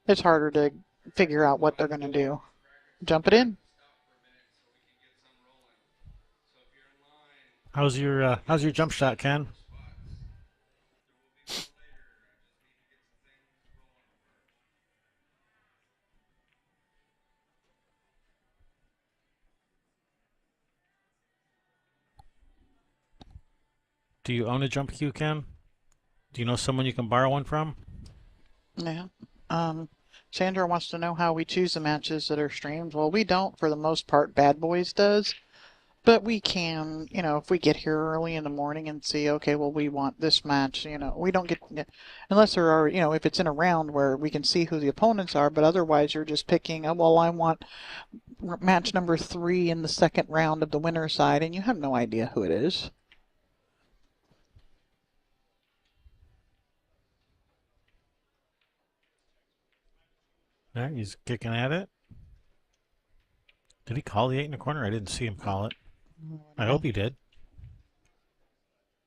it's harder to figure out what they're going to do. Jump it in. How's your jump shot, Ken? Do you own a jump cue, Ken? Do you know someone you can borrow one from? Yeah. Sandra wants to know how we choose the matches that are streamed. Well, we don't for the most part. Bad Boys does. But we can, if we get here early in the morning and see, okay, well, we want this match, we don't get, unless there are, if it's in a round where we can see who the opponents are, but otherwise you're just picking, oh, well, I want match number 3 in the second round of the winner's side, and you have no idea who it is. All right, he's kicking at it. Did he call the 8 in the corner? I didn't see him call it. I hope he did.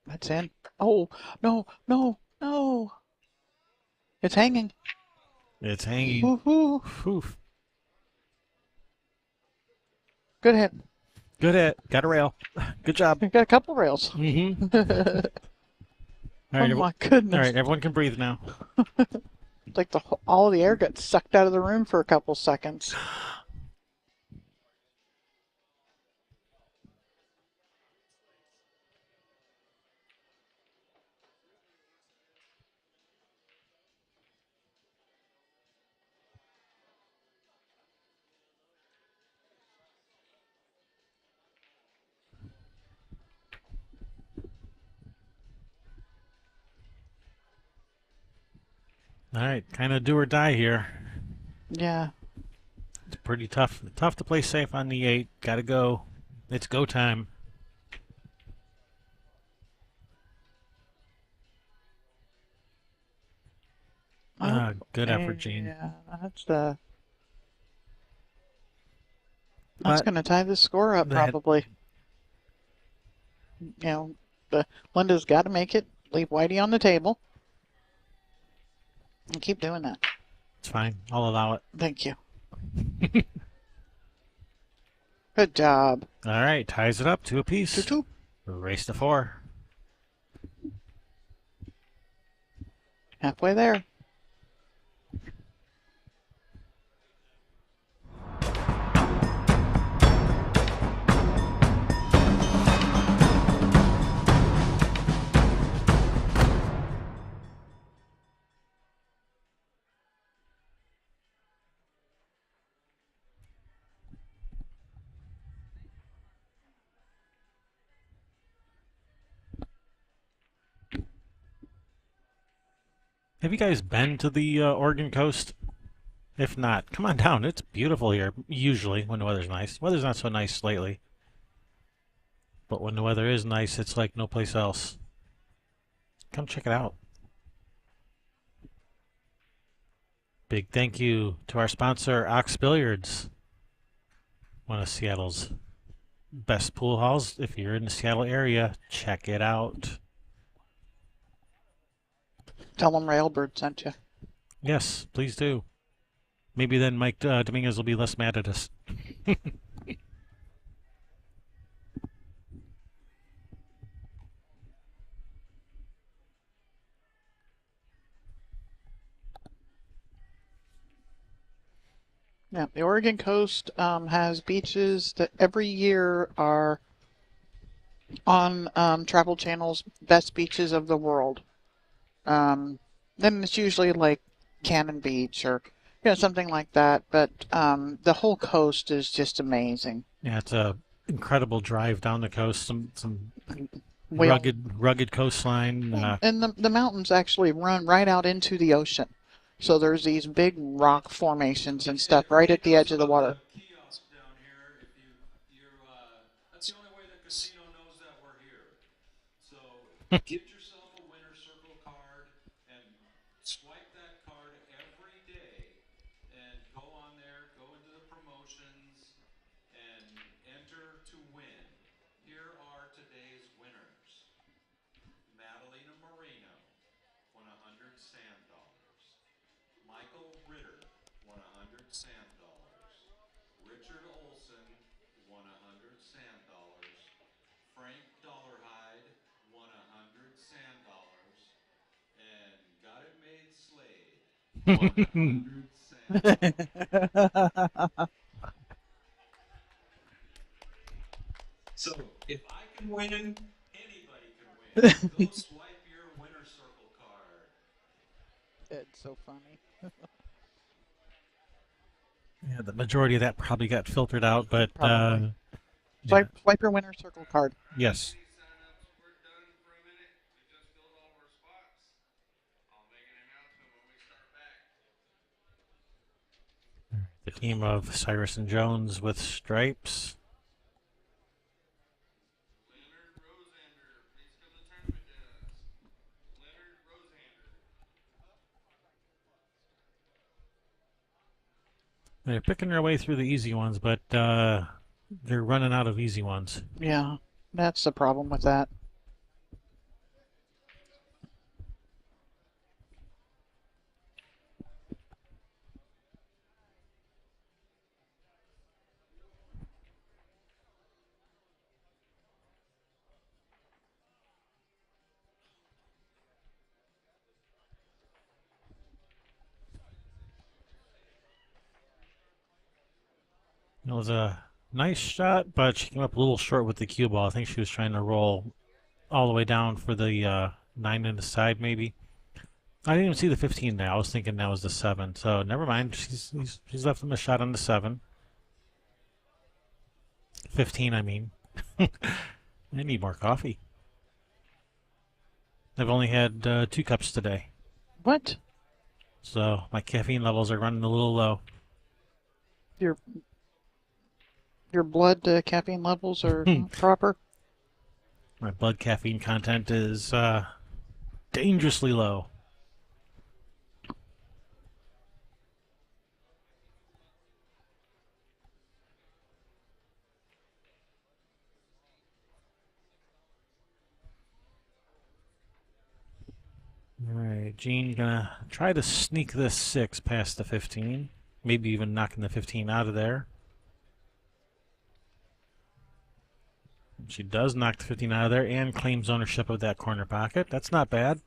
That's in. Oh, no, no, no. It's hanging. It's hanging. Woohoo. Whew. Good hit. Good hit. Got a rail. Good job. You got a couple rails. Mm-hmm. All Oh right, my goodness. all right, everyone can breathe now. Like all of the air got sucked out of the room for a couple seconds. All right, kind of do or die here. Yeah. It's pretty tough. Tough to play safe on the 8. Got to go. It's go time. Good effort, Gene. Yeah, that's going to tie this score up probably. You know, Linda's got to make it. Leave Whitey on the table. And keep doing that. It's fine. I'll allow it. Thank you. Good job. All right, ties it up 2 apiece. 2-2. Race to 4. Halfway there. Have you guys been to the Oregon coast? If not, come on down. It's beautiful here, usually, when the weather's nice. Weather's not so nice lately. But when the weather is nice, it's like no place else. Come check it out. Big thank you to our sponsor, Ox Billiards. One of Seattle's best pool halls. If you're in the Seattle area, check it out. Tell them Railbird sent you. Yes, please do. Maybe then Mike Dominguez will be less mad at us. Yeah, the Oregon coast has beaches that every year are on Travel Channel's best beaches of the world. Then it's usually like Cannon Beach or something like that. But the whole coast is just amazing. Yeah, it's a incredible drive down the coast. Some Well, rugged coastline. and the mountains actually run right out into the ocean. So there's these big rock formations and stuff right at the edge of the water. Kiosk down here. If that's the only way the casino knows that we're here. So get yourself a winner circle card and swipe that card every day, and go on there, go into the promotions, and enter to win. Here are today's winners. Madalena Marino won 100 sand dollars. Michael Ritter won 100 sand dollars. Richard Olson won 100 sand dollars. Frank Dollarhide won 100 sand dollars. And Got It Made Slade won 100 sand dollars. So if I can win, anybody can win. Go swipe your winner circle card. It's so funny. Yeah, the majority of that probably got filtered out, but Probably. Swipe your winner circle card. yes. We're done for a minute. We just filled all of our spots. I'll make an announcement when we start back. The team of Cyrus and Jones with stripes. Leonard Rosander, please come to the tournament desk. Leonard Rosander. They're picking their way through the easy ones, but they're running out of easy ones. Yeah, that's the problem with that. It was a nice shot, but she came up a little short with the cue ball. I think she was trying to roll all the way down for the 9 in the side, maybe. I didn't even see the 15 there. I was thinking that was the 7. So never mind. She's left him a shot on the 7. 15, I mean. I need more coffee. I've only had 2 cups today. What? So my caffeine levels are running a little low. Your blood caffeine levels are proper? My blood caffeine content is dangerously low. Alright, Jean gonna try to sneak this 6 past the 15. Maybe even knocking the 15 out of there. She does knock the 15 out of there and claims ownership of that corner pocket. That's not bad.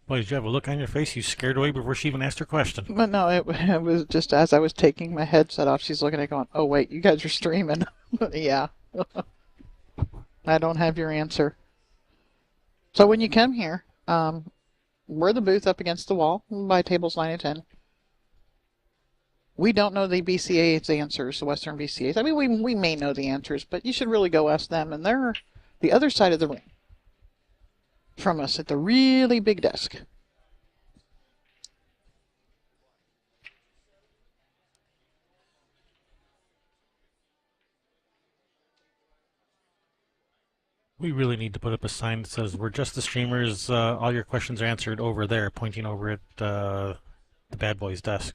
Boy, did you have a look on your face? You scared away before she even asked her question. But no, it was just as I was taking my headset off, she's looking at it going, oh, wait, you guys are streaming. Yeah. I don't have your answer. So when you come here, we're the booth up against the wall by tables 9 and 10. We don't know the BCA's answers, the Western BCA's. I mean, we may know the answers, but you should really go ask them. And they're the other side of the ring from us at the really big desk. We really need to put up a sign that says, we're just the streamers, all your questions are answered over there, pointing over at the bad boys desk.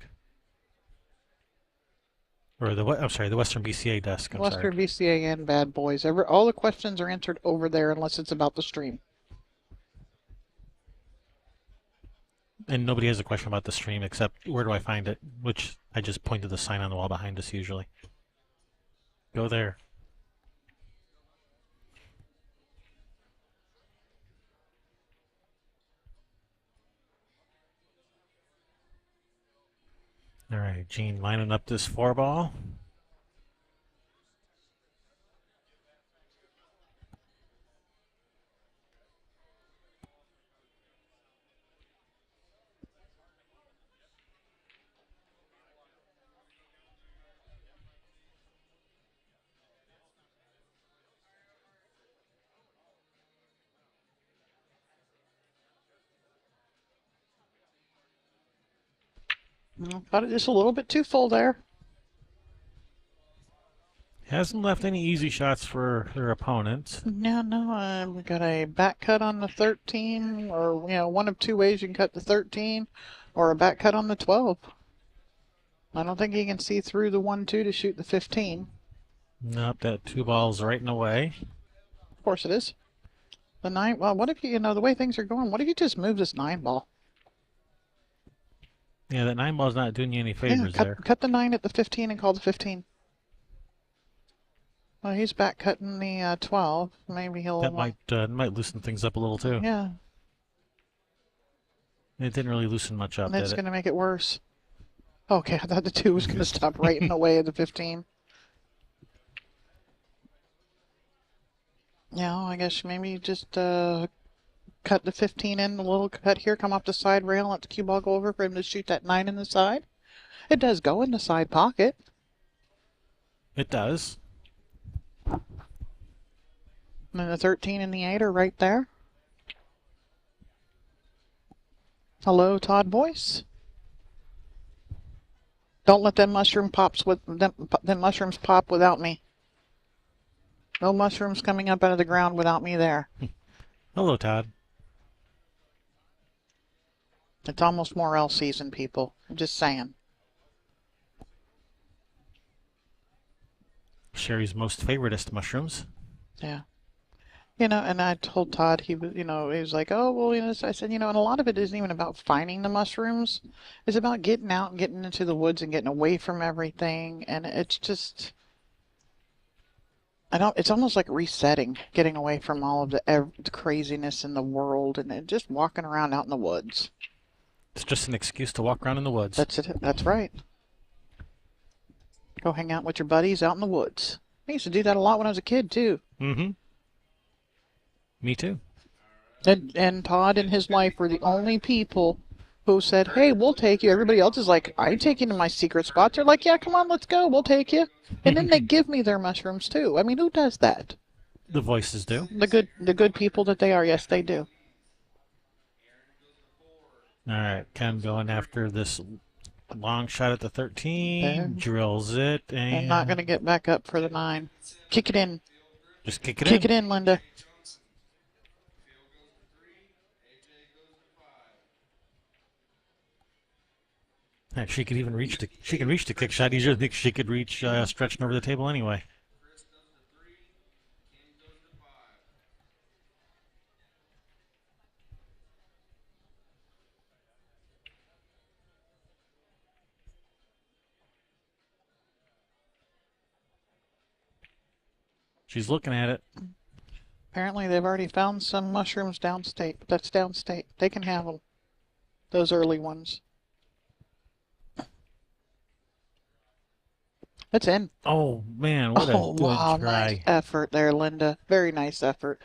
Or I'm sorry, the Western BCA desk. Western BCA and bad boys. All the questions are answered over there unless it's about the stream. And nobody has a question about the stream except where do I find it, which I just pointed the sign on the wall behind us usually. Go there. All right, Gene lining up this 4-ball. Thought it just a little bit too full there. Hasn't left any easy shots for their opponents. No, we got a back cut on the 13, or one of 2 ways you can cut the 13, or a back cut on the 12. I don't think he can see through the 1-2 to shoot the 15. Nope, that 2 ball's right in the way. Of course it is. The 9. Well, what if the way things are going? What if you just move this 9 ball? Yeah, that 9 ball's not doing you any favors there. Cut the 9 at the 15 and call the 15. Well, he's back cutting the 12. Maybe he'll. That might loosen things up a little too. Yeah. It didn't really loosen much up. That's going to make it worse. Okay, I thought the 2 was going to stop right in the way of the 15. Yeah, I guess maybe just cut the 15 in, a little cut here, come off the side rail, let the cue ball go over for him to shoot that 9 in the side. It does go in the side pocket. It does. And then the 13 and the 8 are right there. Hello, Todd Boyce. Don't let them them mushrooms pop without me. No mushrooms coming up out of the ground without me there. Hello, Todd. It's almost morel season, people. I'm just saying. Sherry's most favoriteest mushrooms. Yeah. You know, and I told Todd, he was, he was like, oh, well, I said, and a lot of it isn't even about finding the mushrooms. It's about getting out and getting into the woods and getting away from everything. And it's just, it's almost like resetting, getting away from all of the craziness in the world and just walking around out in the woods. It's just an excuse to walk around in the woods. That's it. That's right. Go hang out with your buddies out in the woods. I used to do that a lot when I was a kid, too. Mm-hmm. Me too. And Todd and his wife were the only people who said, hey, we'll take you. Everybody else is like, I ain't taking you to my secret spots. They're like, yeah, come on, let's go. We'll take you. And then they give me their mushrooms, too. I mean, who does that? The voices do. The good people that they are. Yes, they do. All right, Ken going after this long shot at the 13. There. Drills it. And not going to get back up for the 9. Kick it in. just kick it in. Kick it in, Linda. Heck, she could even reach the kick shot easier than she could reach stretching over the table anyway. She's looking at it. Apparently, they've already found some mushrooms downstate, but that's downstate. They can have them. Those early ones. It's in. Oh, man, what a good wow, try. nice effort there, Linda. Very nice effort.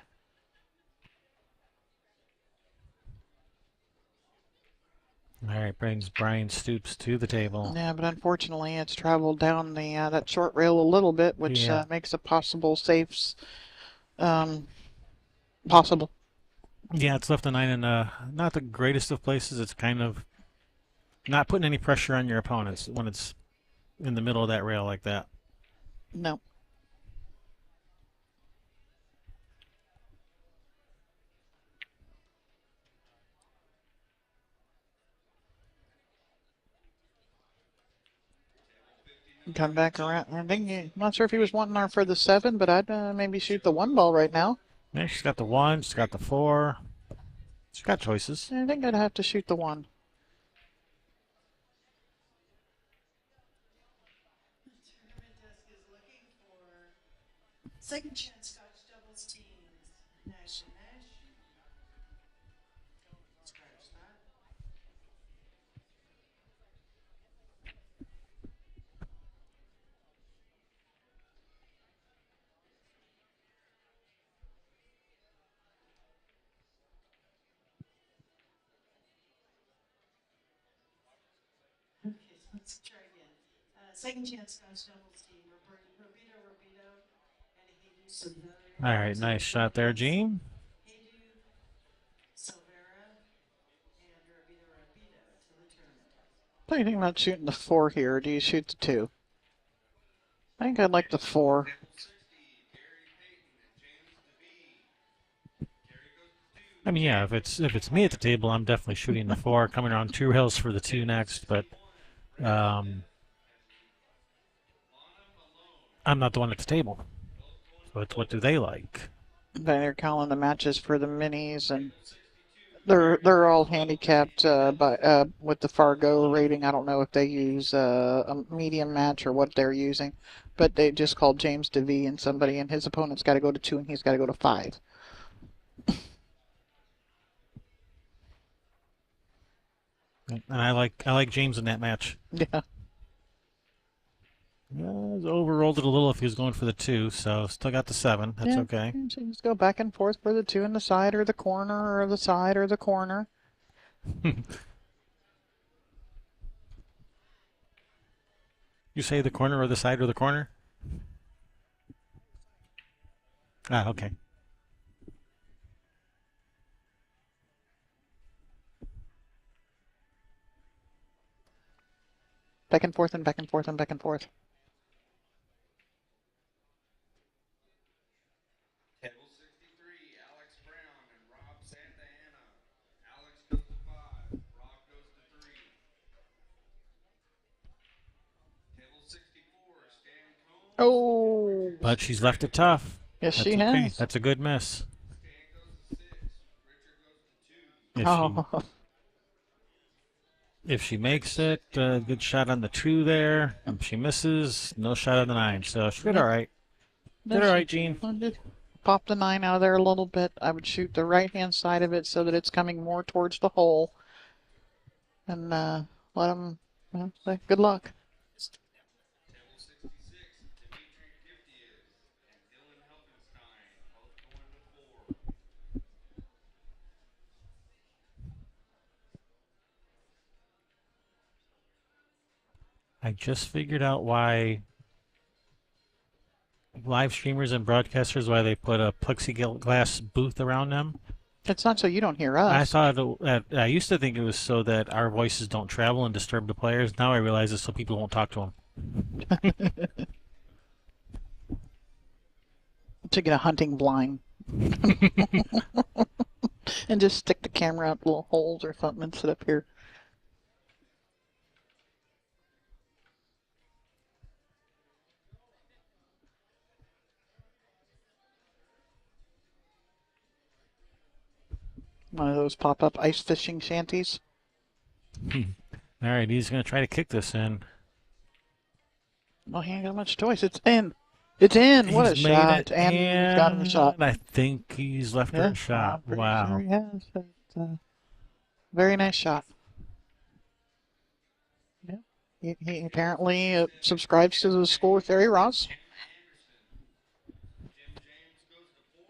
All right, brings Brian Stoops to the table. Yeah, but unfortunately, it's traveled down the that short rail a little bit, which makes a possible safes possible. Yeah, it's left the 9 in not the greatest of places. It's kind of not putting any pressure on your opponents when it's in the middle of that rail like that. No. Come back around. I think I'm not sure if he was wanting her for the 7, but I'd maybe shoot the 1 ball right now. Yeah, she's got the 1. She's got the 4. She's got choices. I think I'd have to shoot the 1. Second chance Scotch doubles teams. Nash and Nash. Scratch that. Okay, so let's try again. Second chance Scotch doubles team. Roberto, and Jesus Silveira. All right, nice shot there, Gene. Silveira and Roberto to the tournament. What do you think about shooting the 4 here, or do you shoot the 2? I think I'd like the 4. I mean, yeah, if it's me at the table, I'm definitely shooting the 4, coming around 2 rails for the 2 next, but I'm not the one at the table. So it's what do they like? They're calling the matches for the minis, and they're all handicapped with the Fargo rating. I don't know if they use a medium match or what they're using, but they just called James DeVee and somebody, and his opponent's got to go to 2 and he's got to go to 5. And I like James in that match. Yeah. Overrolled it a little if he was going for the 2, so still got the 7. That's Yeah, okay. you can just go back and forth for the 2 in the side or the corner or the side or the corner. You say the corner or the side or the corner? Ah, okay. Back and forth and back and forth and back and forth. Table 63, Alex Brown and Rob Santa Ana. Alex goes to 5, Rob goes to 3. Table 64, Stan Combs. Oh, But she's left it tough. yes, That's she okay. has. That's a good miss. Stan goes to 6, Richard goes to 2. Oh, If she makes it, good shot on the 2 there. If she misses, no shot on the 9. So she did all right. Did all right, Gene. I'll just pop the 9 out of there a little bit. I would shoot the right-hand side of it so that it's coming more towards the hole. And let them say good luck. Table 66, Dimitri Giftius and Dylan Helfenstein, both going to 4. I just figured out why live streamers and broadcasters, why they put a plexiglass booth around them. It's not so you don't hear I us. thought I used to think it was so that our voices don't travel and disturb the players. Now I realize it's so people won't talk to them. To get a hunting blind. And just stick the camera up little holes or something and sit up here. One of those pop-up ice fishing shanties. All right, he's going to try to kick this in. Well, he ain't got much choice. It's in. It's in. What a He's made shot. it, And he's got him a shot. I think he's left her Yeah, a shot. I'm pretty Wow. sure he has. It's a very nice shot. Yeah. He apparently subscribes to the Score Theory Ross. Jim James goes to 4,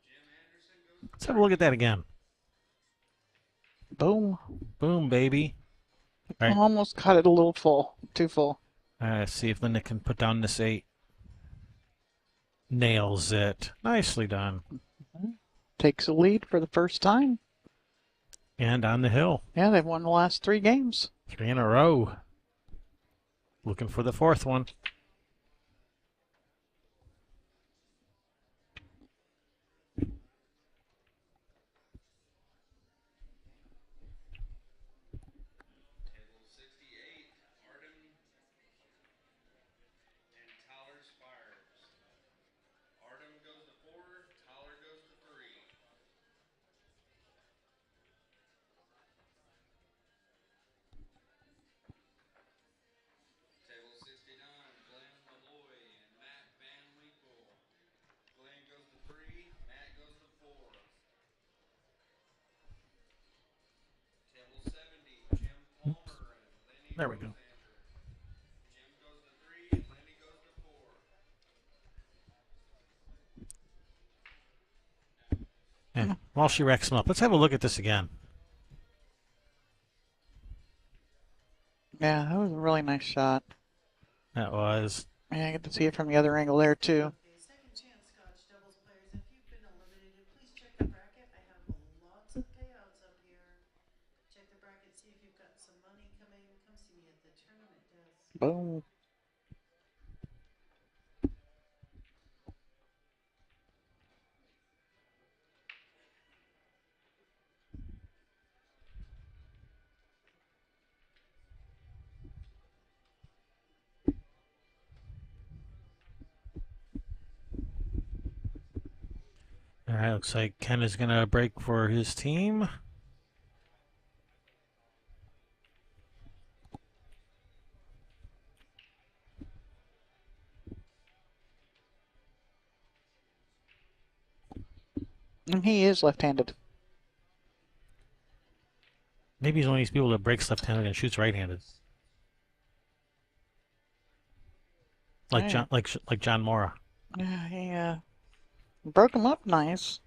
Jim Anderson goes Let's have a look at that again. Boom. Boom, baby. All right. Almost cut it a little full. Too full. Let's see if Linda can put down this 8. Nails it. Nicely done. Takes a lead for the first time. And on the hill. Yeah, they've won the last 3 games. 3 in a row. Looking for the 4th one. Table 68, Arden and Tyler Spires. Arden goes to 4, Tyler goes to 3. Table 69, Glenn Malloy and Matt Van Winkle. Glenn goes to 3, Matt goes to 4. Table 70, Jim Palmer and Lenny There we go. Alexander. Jim goes to 3, Lenny goes to 4. And while she racks them up, let's have a look at this again. Yeah, that was a really nice shot. That was. Yeah, I get to see it from the other angle there, too. Okay, second chance Scotch doubles players. If you've been eliminated, please check the bracket. I have lots of payouts up here. Check the bracket, see if you've got some money coming. Come see me at the tournament desk. Boom. All right, looks like Ken is going to break for his team. And he is left-handed. Maybe he's one of these people that breaks left-handed and shoots right-handed. like Yeah. Like John Mora. Yeah, he broke him up nice.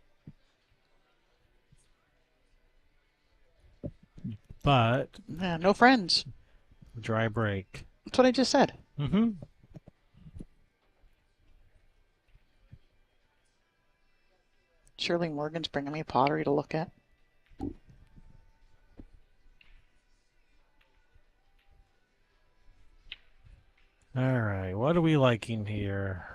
But Yeah, no friends. dry break. That's what I just said. Mm-hmm. Shirley Morgan's bringing me pottery to look at. All right, what are we liking here?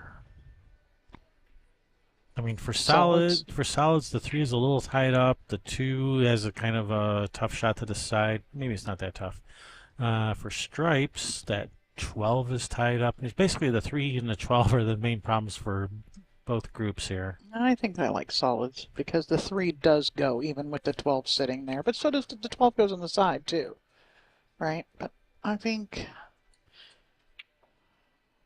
I mean, Solids. for solids, the 3 is a little tied up. The 2 has a kind of a tough shot to the side. Maybe it's not that tough. For stripes, that 12 is tied up. It's basically the 3 and the 12 are the main problems for both groups here. I think I like solids because the 3 does go even with the 12 sitting there, but so does the 12 goes on the side too, right? But I think,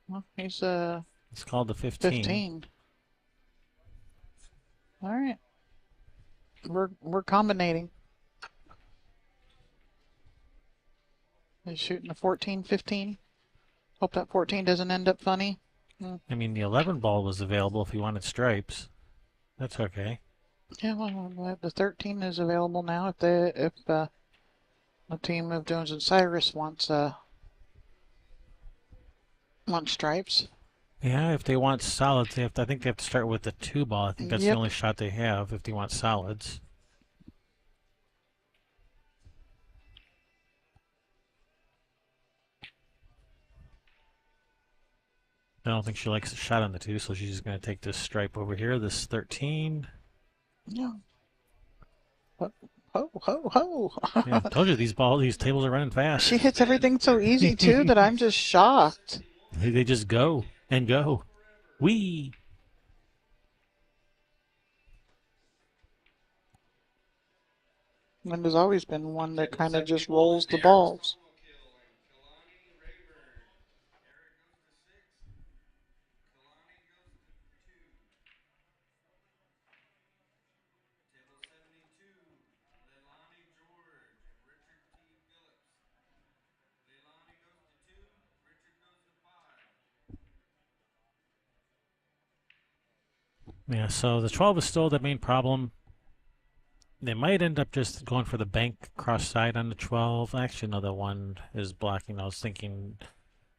well, he's It's called the 15. 15. All right, we're combinating. He's shooting a 14, 15. Hope that 14 doesn't end up funny. I mean, the 11 ball was available if you wanted stripes. That's okay. Yeah, well, the 13 is available now if the team of Jones and Cyrus wants stripes. Yeah, if they want solids, I think they have to start with the 2 ball. I think that's the Yep. only shot they have if they want solids. I don't think she likes the shot on the 2, so she's just going to take this stripe over here, this 13. Yeah. Ho, ho, ho, ho. Yeah, I told you these tables are running fast. She hits everything so easy too that I'm just shocked. They just go and go. Wee! Linda's always been one that kind of just rolls the balls. Yeah, so the 12 is still the main problem. They might end up just going for the bank cross side on the 12. Actually, no, that one is blocking. I was thinking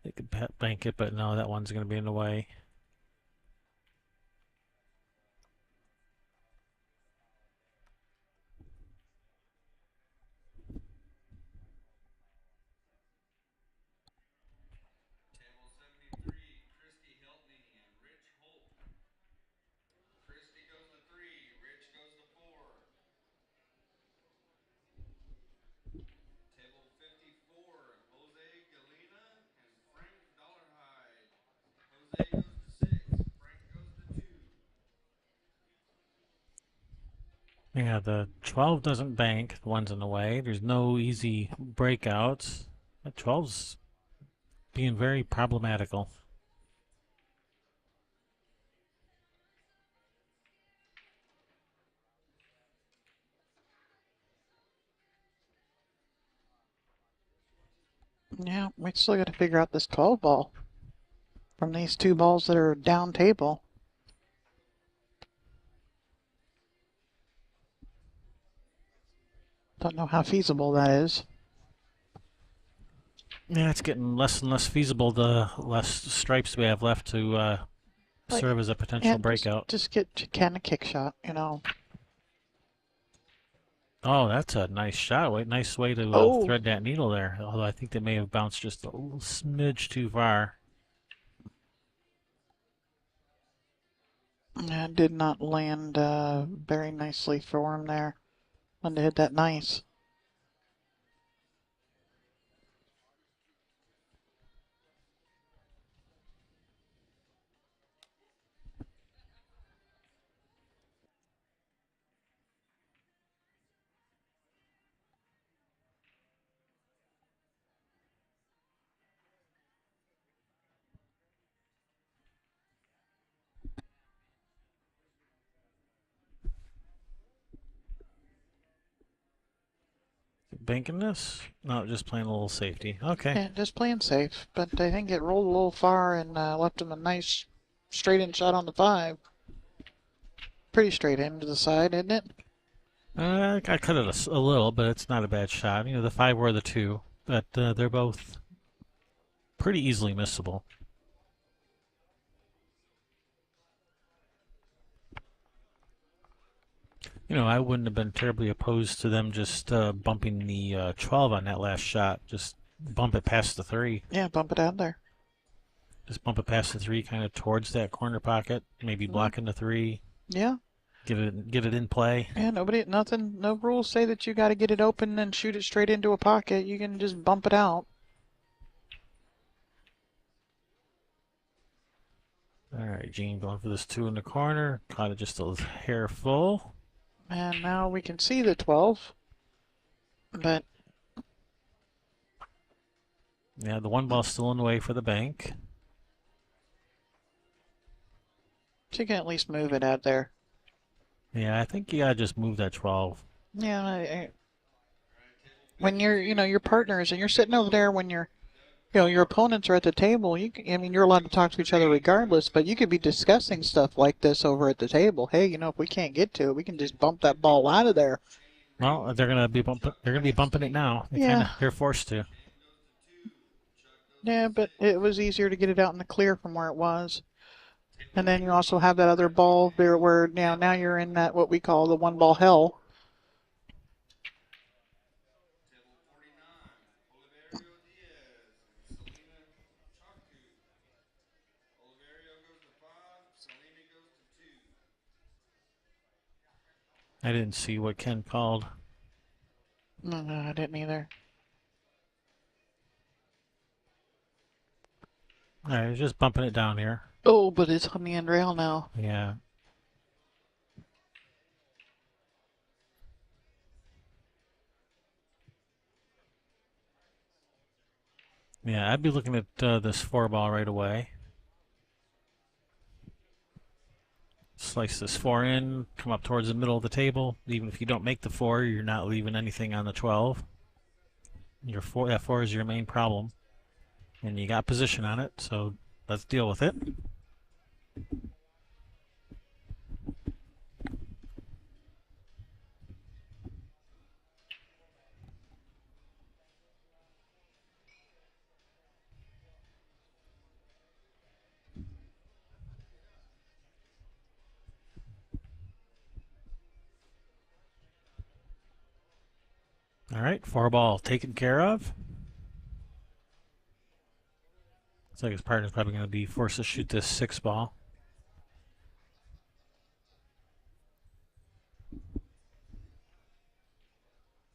they could bank it, but no, that one's going to be in the way. Yeah, the 12 doesn't bank. The one's in the way. There's no easy breakouts. The 12's being very problematical. Yeah, we still got to figure out this 12 ball from these 2 balls that are down table. Don't know how feasible that is. Yeah, it's getting less and less feasible the less stripes we have left to serve as a potential Yeah, breakout. just get can a kick shot, you know. Oh, that's a nice shot. Nice way to Oh. thread that needle there. Although I think they may have bounced just a little smidge too far. Yeah, did not land very nicely for him there. Linda hit that nice. Banking this? No, just playing a little safety. Okay. Yeah, just playing safe. But I think it rolled a little far and left him a nice straight-in shot on the 5. Pretty straight in to the side, isn't it? I cut it a little, but it's not a bad shot. You know, the 5 or the 2, but they're both pretty easily missable. You know, I wouldn't have been terribly opposed to them just bumping the 12 on that last shot. Just bump it past the 3. Yeah, bump it out there. Just bump it past the 3, kind of towards that corner pocket. Maybe blocking the 3. Yeah. Get it in play. Yeah, no rules say that you got to get it open and shoot it straight into a pocket. You can just bump it out. All right, Gene going for this 2 in the corner. Caught it just a hair full. And now we can see the 12. But Yeah, the 1 ball's still in the way for the bank. you can at least move it out there. Yeah, I think you gotta just move that 12. Yeah, when your partners and you're sitting over there when your opponents are at the table, you're allowed to talk to each other regardless, but you could be discussing stuff like this over at the table. Hey, if we can't get to it, we can just bump that ball out of there. Well, they're gonna be bumping it now. They're forced to. Yeah, but it was easier to get it out in the clear from where it was. And then you also have that other ball there where now you're in that what we call the 1 ball hell. I didn't see what Ken called. No, I didn't either. All right, just bumping it down here. Oh, but it's on the end rail now. Yeah. Yeah, I'd be looking at this 4 ball right away. Slice this 4 in, come up towards the middle of the table. Even if you don't make the 4, you're not leaving anything on the 12. That 4 is your main problem. And you got position on it, so let's deal with it. All right, 4 ball taken care of. Looks like his partner's probably going to be forced to shoot this 6 ball.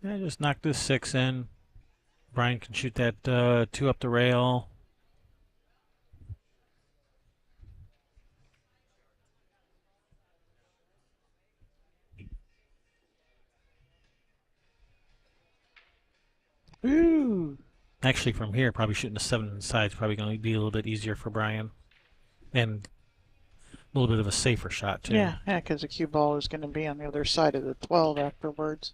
Yeah, just knock this 6 in. Brian can shoot that 2 up the rail. Ooh. Actually, from here, probably shooting a 7 inside is probably going to be a little bit easier for Brian. And a little bit of a safer shot, too. Yeah, because the cue ball is going to be on the other side of the 12 afterwards.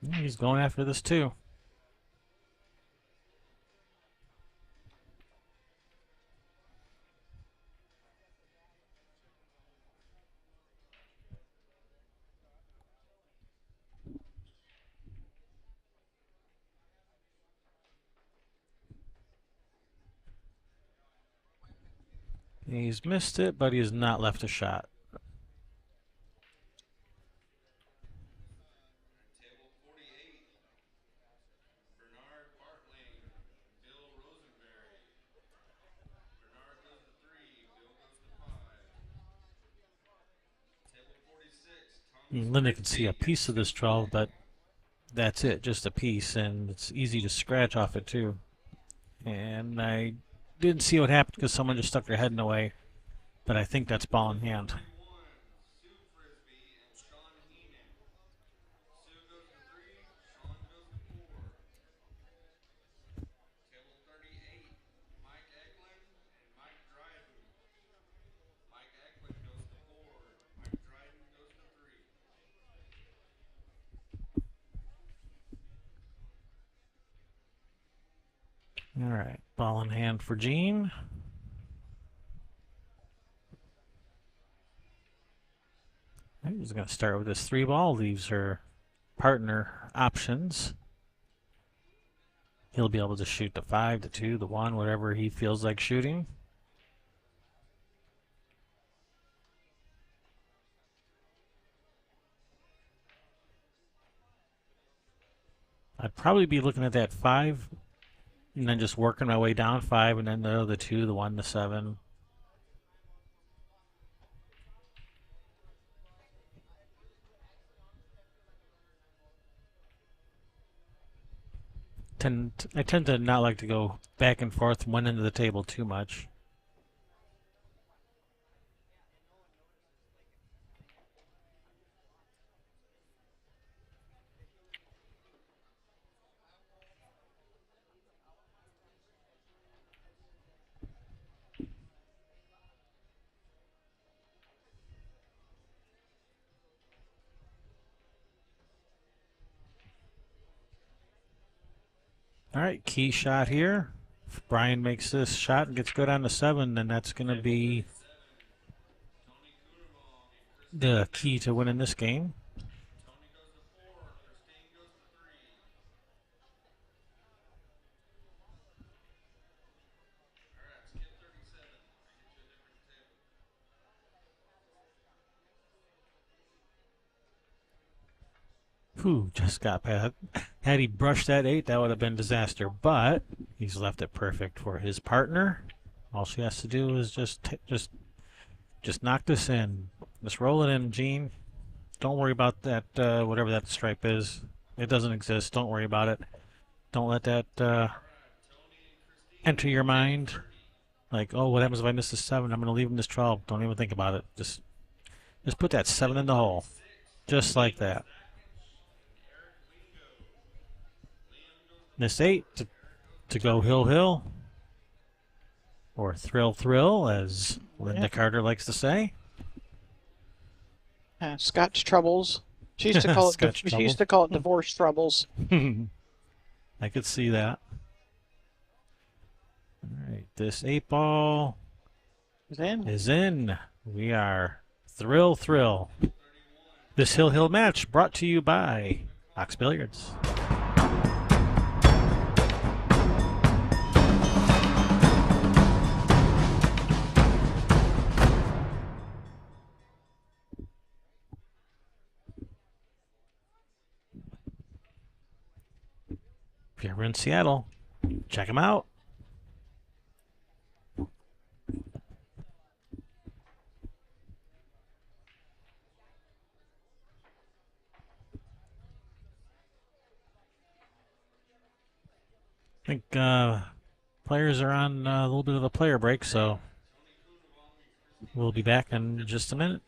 Yeah, he's going after this, too. He's missed it, but he has not left a shot. Linda can see a piece of this 12, but that's it, just a piece, and it's easy to scratch off it too. And I didn't see what happened because someone just stuck their head in the way, but I think that's ball in hand. All right, ball in hand for Gene. He's going to start with his 3-ball. Leaves her partner options. He'll be able to shoot the 5, the 2, the 1, whatever he feels like shooting. I'd probably be looking at that 5 and then just working my way down 5 and then the 2, the 1, the 7. I tend to not like to go back and forth one end of the table too much. All right, key shot here. If Brian makes this shot and gets good on the 7, then that's going to be the key to winning this game. Tony goes to 4, Christine goes to 3. All right, skip 37. I get you a different table. Whew, just got past. Had he brushed that 8, that would have been disaster. But he's left it perfect for his partner. All she has to do is just knock this in. Just roll it in, Gene. Don't worry about that, whatever that stripe is. It doesn't exist. Don't worry about it. Don't let that enter your mind. Like, oh, what happens if I miss the 7? I'm going to leave him this 12. Don't even think about it. Just put that 7 in the hole. Just like that. Miss 8 to go hill hill. Or thrill thrill, as Linda Carter likes to say. Scotch troubles. She used to call it. Scotch She used to call it divorce troubles. I could see that. All right, this 8-ball is in. We are thrill thrill. This hill hill match brought to you by Ox Billiards. If you're ever in Seattle, check them out. I think players are on a little bit of a player break, so we'll be back in just a minute.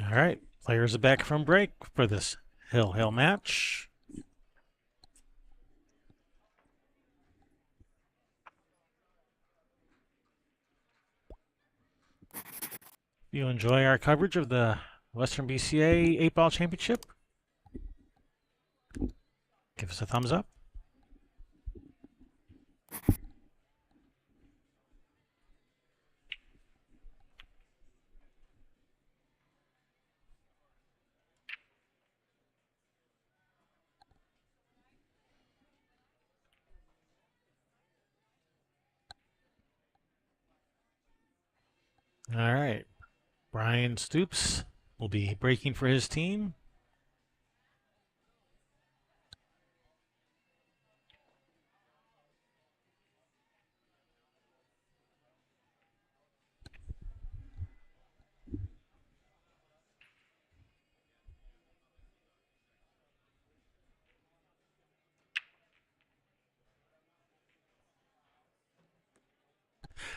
All right, players are back from break for this hill match. If you enjoy our coverage of the Western BCA 8-Ball Championship, give us a thumbs up. All right, Brian Stoops will be breaking for his team.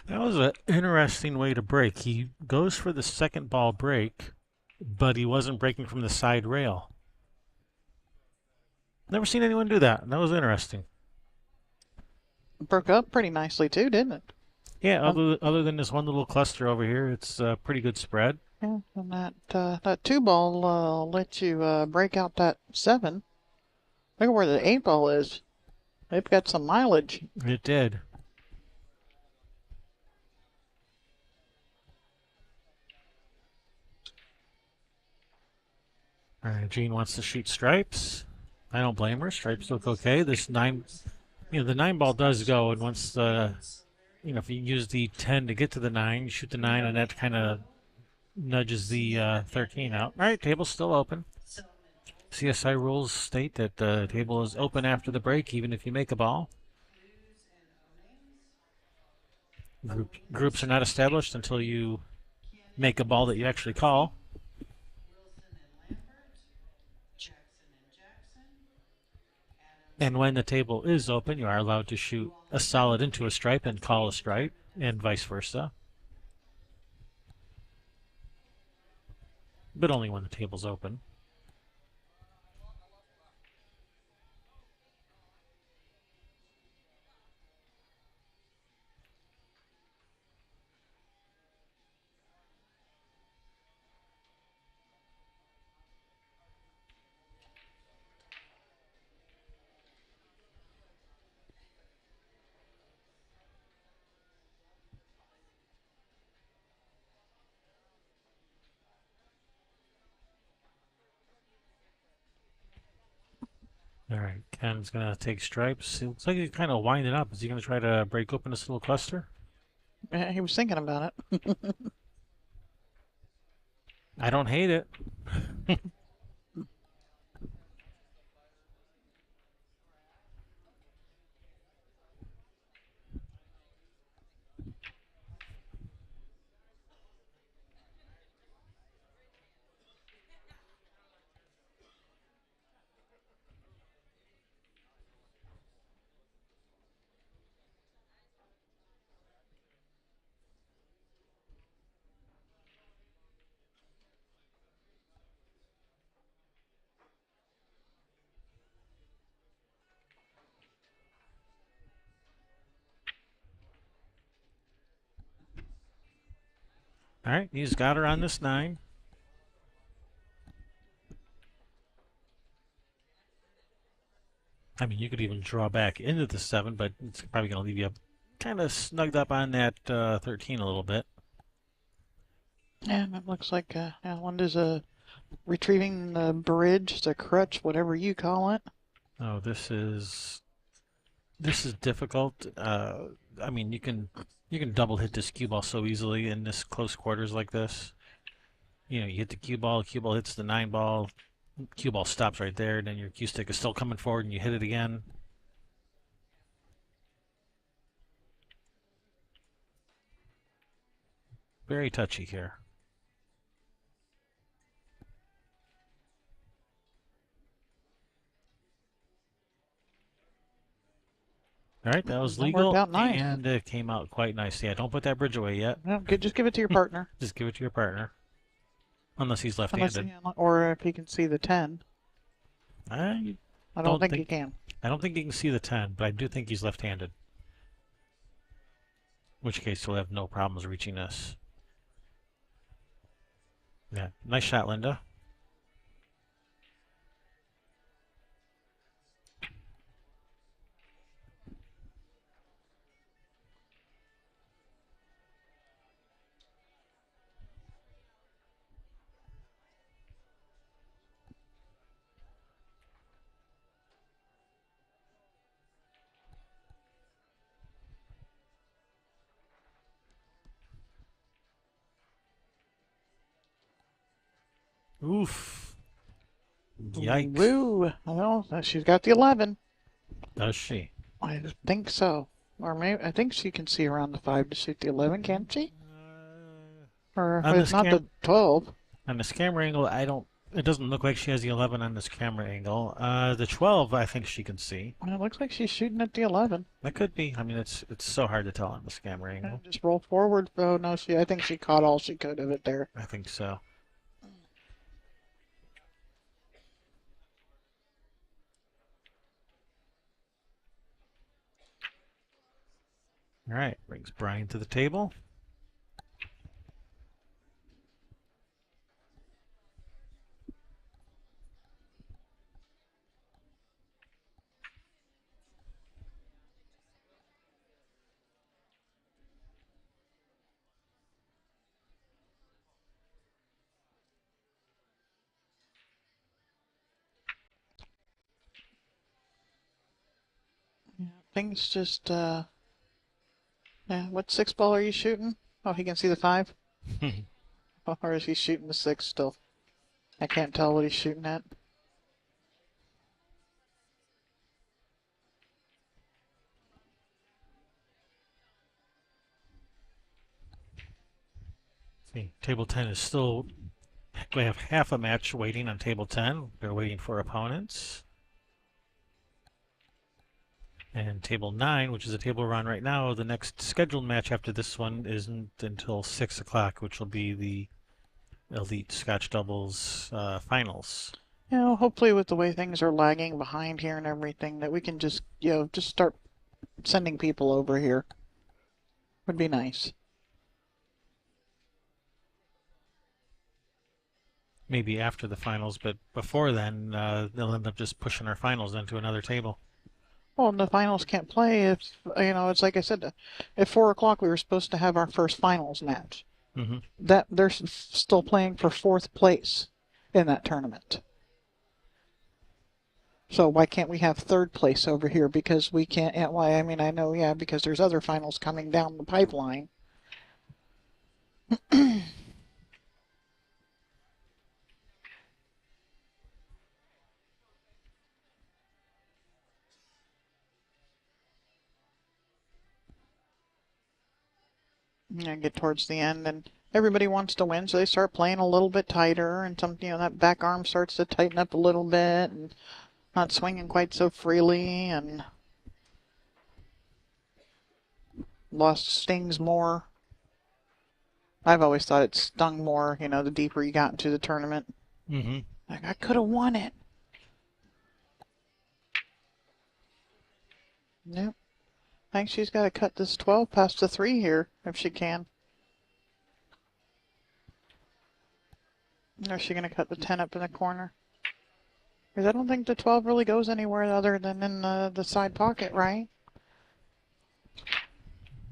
That was an interesting way to break. He goes for the second ball break, but he wasn't breaking from the side rail. Never seen anyone do that. That was interesting. Broke up pretty nicely too, didn't it? Yeah, other than this one little cluster over here, it's a pretty good spread. Yeah, and that 2-ball lets you break out that 7. Look at where the 8-ball is. They've got some mileage. It did. All right, Jean wants to shoot stripes. I don't blame her. Stripes look okay. This 9, the 9-ball does go, and once the, if you use the 10 to get to the 9, you shoot the 9, and that kind of nudges the 13 out. All right, table's still open. CSI rules state that the table is open after the break, even if you make a ball. Groups are not established until you make a ball that you actually call. And when the table is open, you are allowed to shoot a solid into a stripe and call a stripe, and vice versa. But only when the table's open. All right, Ken's going to take stripes. It looks like he's kind of winding up. Is he going to try to break open this little cluster? Yeah, he was thinking about it. I don't hate it. All right, he's got her on this 9. I mean, you could even draw back into the 7, but it's probably going to leave you kind of snugged up on that 13 a little bit. Yeah, and it looks like one is retrieving the bridge, the crutch, whatever you call it. Oh, this is difficult. I mean, you can double hit this cue ball so easily in this close quarters like this. You hit the cue ball hits the 9-ball, cue ball stops right there, and then your cue stick is still coming forward, and you hit it again. Very touchy here. All right, that was That legal, worked out nice. and it came out quite nice. Yeah, don't put that bridge away yet. No, just give it to your partner. Just give it to your partner. Unless he's Unless left-handed. or if he can see the 10. I I don't don't think he think can. I don't think he can see the 10, but I do think he's left-handed. In which case he'll have no problems reaching us. Yeah, nice shot, Linda. Oof. Yikes. Woo! Well, she's got the 11. Does she? I think so. Or maybe I think she can see around the 5 to shoot the 11, can't she? Or On this not the 12. On this camera angle, it doesn't look like she has the 11 on this camera angle. The 12, I think she can see. Well, it looks like she's shooting at the 11. That could be. I mean, it's so hard to tell on this camera angle. Just roll forward. Oh no, I think she caught all she could of it there. I think so. All right, brings Brian to the table. Yeah, things just yeah. What 6 ball are you shooting? Oh, he can see the 5. Or is he shooting the 6 still? I can't tell what he's shooting at. See, table 10 is still. We have half a match waiting on table 10. They're waiting for opponents. And table 9, which is a table run right now, the next scheduled match after this one isn't until 6 o'clock, which will be the Elite Scotch Doubles finals. You know, hopefully with the way things are lagging behind here and everything, that we can just, just start sending people over here. Would be nice. Maybe after the finals, but before then, they'll end up just pushing our finals into another table. Well, and the finals can't play if, it's like I said, at 4 o'clock we were supposed to have our first finals match. Mm-hmm. That they're still playing for 4th place in that tournament. So why can't we have 3rd place over here? Because we can't. Why? I mean, I know, yeah, because there's other finals coming down the pipeline. And get towards the end, and everybody wants to win, so they start playing a little bit tighter, and that back arm starts to tighten up a little bit, and not swinging quite so freely, and stings more. I've always thought it stung more, the deeper you got into the tournament. Mm-hmm. Like, I could have won it. Nope. I think she's got to cut this 12 past the 3 here, if she can. Or is she going to cut the 10 up in the corner? Because I don't think the 12 really goes anywhere other than in the side pocket, right?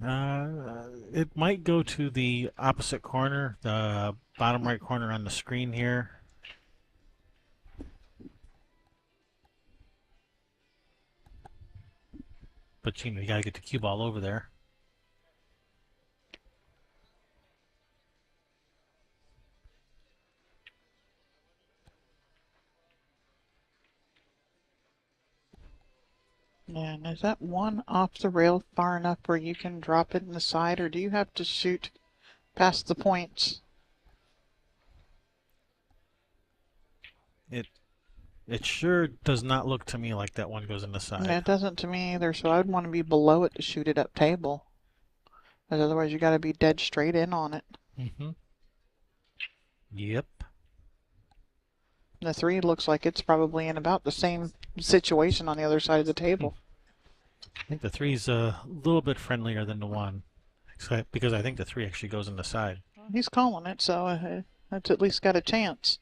It might go to the opposite corner, the bottom right corner on the screen here. But you gotta get the cue ball over there. And is that one off the rail far enough where you can drop it in the side, or do you have to shoot past the points? It sure does not look to me like that one goes in the side. Yeah, it doesn't to me either, so I'd want to be below it to shoot it up table. Because otherwise you got to be dead straight in on it. Mm-hmm. Yep. The 3 looks like it's probably in about the same situation on the other side of the table. I think the 3's a little bit friendlier than the 1, because I think the 3 actually goes in the side. Well, he's calling it, so that's at least got a chance.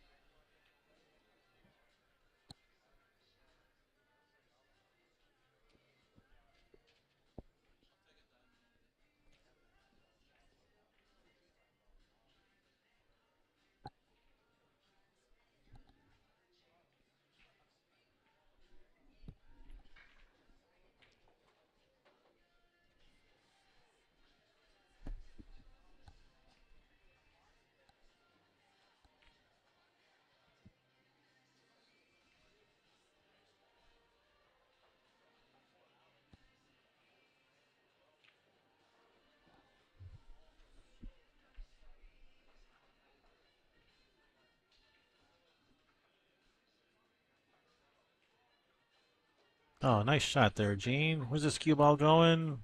Oh, nice shot there, Gene. Where's this cue ball going?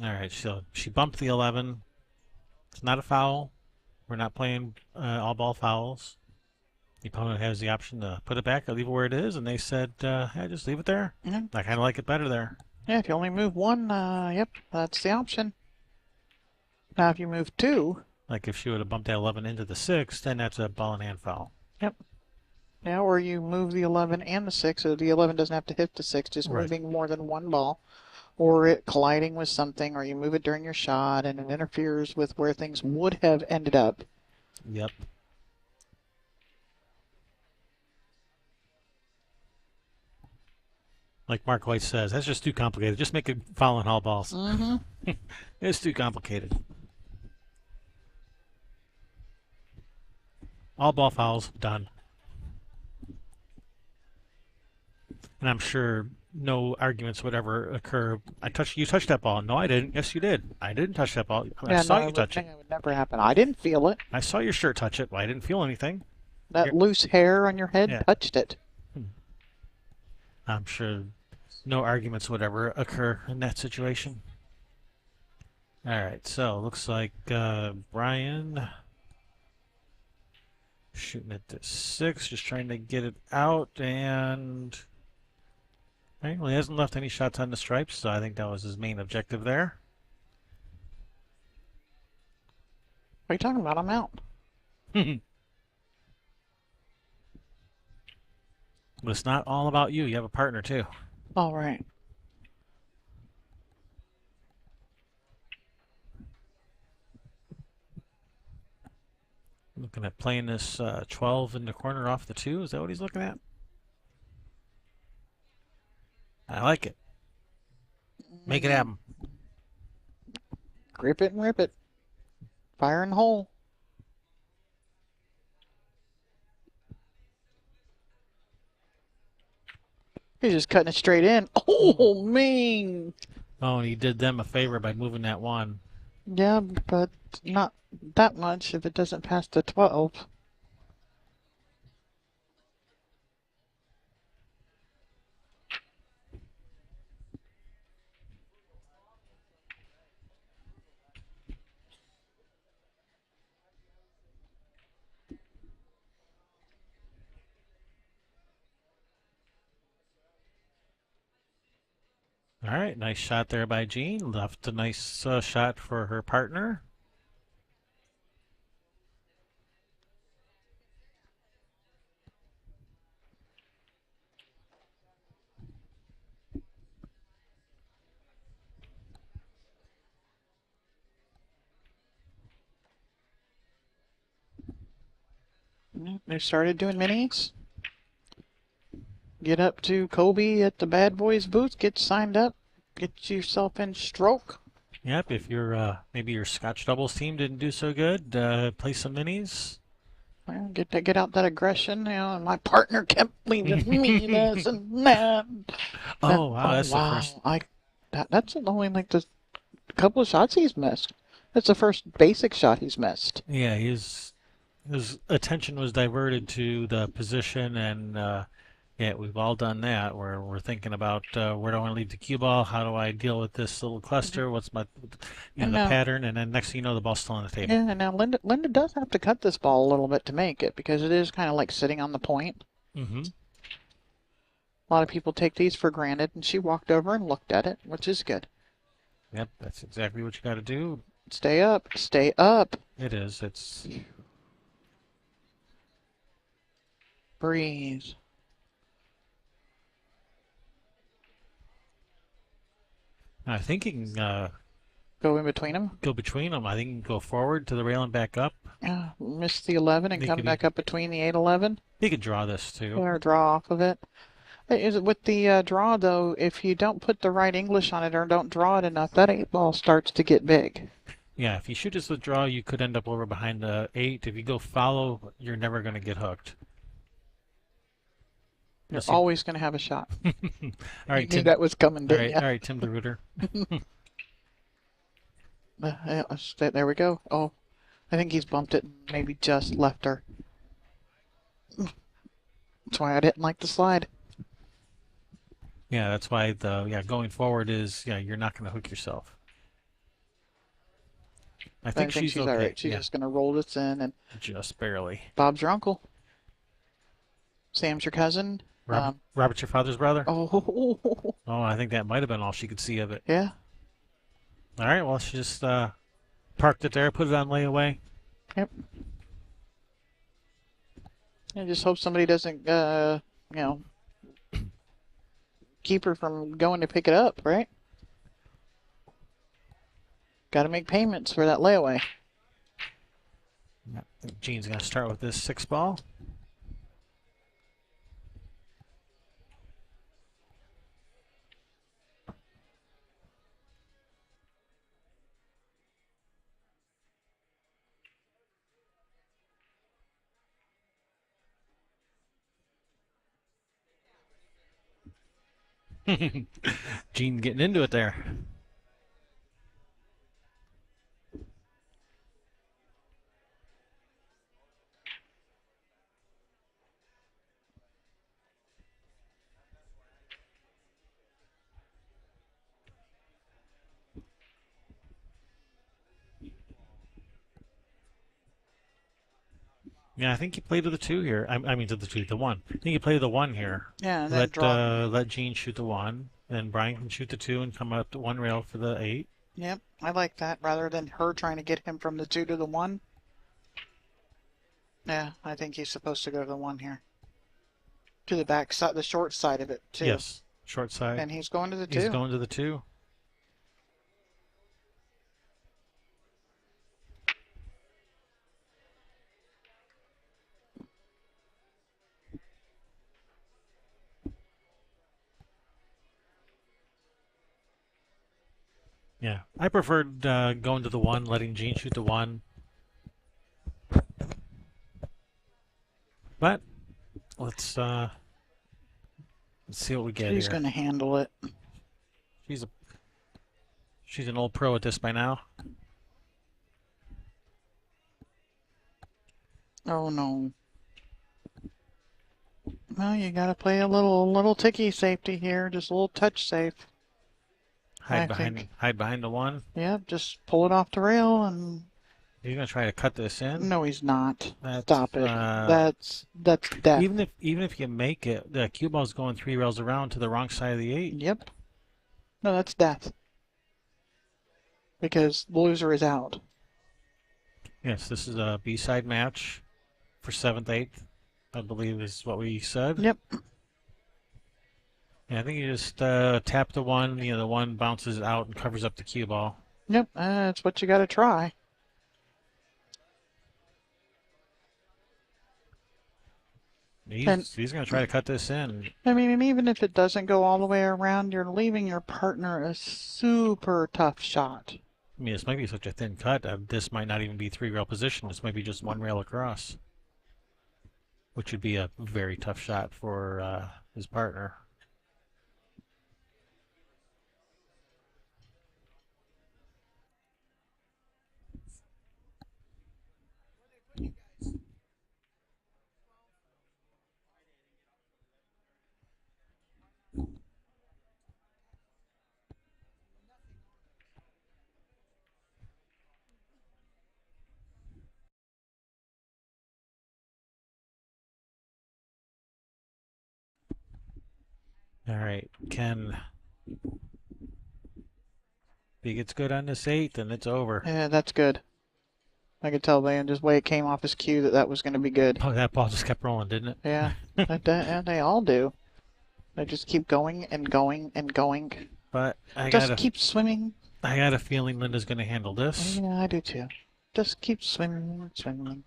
All right, so she bumped the 11. It's not a foul. We're not playing all ball fouls. The opponent has the option to put it back or leave it where it is, and they said, yeah, just leave it there. Yeah. I kind of like it better there. Yeah, if you only move 1, yep, that's the option. Now, if you move 2, Like if she would have bumped that 11 into the 6, then that's a ball and hand foul. yep. Now, or you move the 11 and the 6, so the 11 doesn't have to hit the 6, just Right. moving more than 1 ball. Or it colliding with something, or you move it during your shot and it interferes with where things would have ended up. Yep. Like Mark White says, that's just too complicated. Just make it foul and all balls. Mm-hmm. It's too complicated. All ball fouls, done. And I'm sure no arguments would ever occur. You touched that ball. No, I didn't. Yes, you did. I didn't touch that ball. I saw you touch it. It would never happen. I didn't feel it. I saw your shirt touch it. Well, I didn't feel anything. That loose hair on your head Yeah. touched it. I'm sure no arguments would ever occur in that situation. All right, so looks like Brian shooting at the 6, just trying to get it out, and well, he hasn't left any shots on the stripes, so I think that was his main objective there. What are you talking about? I'm out. But it's not all about you. You have a partner too. All right. Looking at playing this 12 in the corner off the 2. Is that what he's looking at? I like it. Make it happen. Grip it and rip it. Fire in the hole. He's just cutting it straight in. Oh, man. Oh, and he did them a favor by moving that 1. Yeah, but not that much if it doesn't pass the 12. All right, nice shot there by Jean. Left a nice shot for her partner. They started doing minis. Get up to Kobe at the Bad Boys booth. Get signed up. Get yourself in stroke. Yep, if your maybe your Scotch doubles team didn't do so good, play some minis. Well, get out that aggression, and my partner kept leaving me this and that. Oh wow, that's the first. That's only like the couple of shots he's missed. That's the first basic shot he's missed. Yeah, his attention was diverted to the position, and Yeah, we've all done that where we're thinking about where do I want to leave the cue ball? How do I deal with this little cluster? What's my, And the now, pattern? And then next thing you know, the ball's still on the table. yeah, and now Linda does have to cut this ball a little bit to make it because it is kind of like sitting on the point. Mm-hmm. A lot of people take these for granted, and she walked over and looked at it, which is good. Yep, that's exactly what you got to do. Stay up, stay up. It is. It's. Breathe. I think you can Go in between them. go between them. I think you can go forward to the rail and back up. Yeah, miss the 11 and They come could back up between the 8-11. You could draw this too. Or draw off of it. Is it with the draw though? If you don't put the right English on it or don't draw it enough, that 8 ball starts to get big. Yeah, if you shoot as the draw, you could end up over behind the 8. If you go follow, you're never going to get hooked. You're Unless you- always going to have a shot. All right, You knew Tim. that was coming, All didn't right, you? all right, Tim the Rooter. There we go. Oh, I think he's bumped it and maybe just left her. That's why I didn't like the slide. Yeah, that's why going forward is you're not going to hook yourself. I think she's okay. all right. She's yeah, just going to roll this in, and just barely. Bob's your uncle. Sam's your cousin. Robert's your father's brother? Oh, Oh, I think that might have been all she could see of it. yeah. All right, well, she just parked it there, put it on layaway. Yep. I just hope somebody doesn't, keep her from going to pick it up, right? Got to make payments for that layaway. I think Gene's going to start with this 6 ball. Gene getting into it there. Yeah, I think you play to the 2 here. I mean to the 2, the 1. I think you play to the 1 here. Yeah, and then draw. Let Gene shoot the 1, then Brian can shoot the 2 and come up to 1 rail for the 8. Yep, I like that rather than her trying to get him from the 2 to the 1. Yeah, I think he's supposed to go to the 1 here. To the back side, the short side of it, too. Yes, short side. And he's going to the 2. He's going to the 2. Yeah, I preferred going to the 1, letting Gene shoot the 1. But let's see what we get She's here. going to handle it. She's an old pro at this by now. Oh no. Well, you got to play a little ticky safety here, just a little touch safe. Hide behind the 1. Yep, just pull it off the rail and. He's gonna try to cut this in. No, he's not. That's, Stop it. That's death. Even if you make it, the cue ball's going 3 rails around to the wrong side of the 8. Yep. No, that's death. Because the loser is out. Yes, this is a B-side match for 7th, 8th, I believe is what we said. Yep. Yeah, I think you just tap the 1. The 1 bounces out and covers up the cue ball. Yep, that's what you got to try. He's going to try to cut this in. I mean, and even if it doesn't go all the way around, you're leaving your partner a super tough shot. I mean, this might be such a thin cut. This might not even be 3 rail position. This might be just 1 rail across, which would be a very tough shot for his partner. All right, Ken. If he gets good on this 8, then it's over. Yeah, that's good. I could tell by just the way it came off his cue that was going to be good. Oh, that ball just kept rolling, didn't it? Yeah, and they all do. They just keep going and going and going. But Just keep swimming. I got a feeling Linda's going to handle this. Yeah, I do too. Just keep swimming, swimming.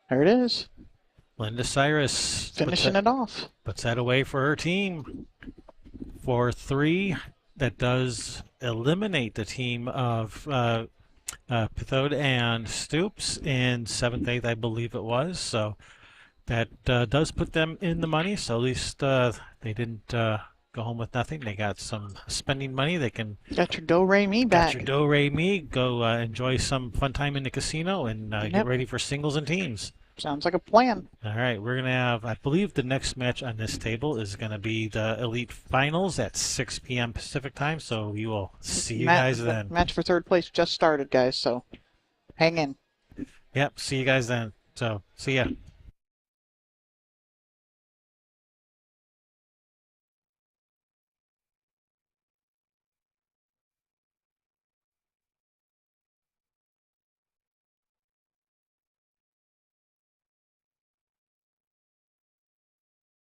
There it is. Linda Cyrus Finishing it off. puts that away for her team. 4-3. That does eliminate the team of Pithoud and Stoops in 7th, 8th, I believe it was. So that does put them in the money. So at least they didn't go home with nothing. They got some spending money. They can Got your do-re-mi back. got your do-re-mi. Go enjoy some fun time in the casino and get ready for singles and teams. Sounds like a plan. All right, we're going to have, I believe the next match on this table is going to be the Elite Finals at 6 p.m. Pacific time, so we will see you guys then. Match for third place just started, guys, so hang in. Yep, see you guys then. So, see ya.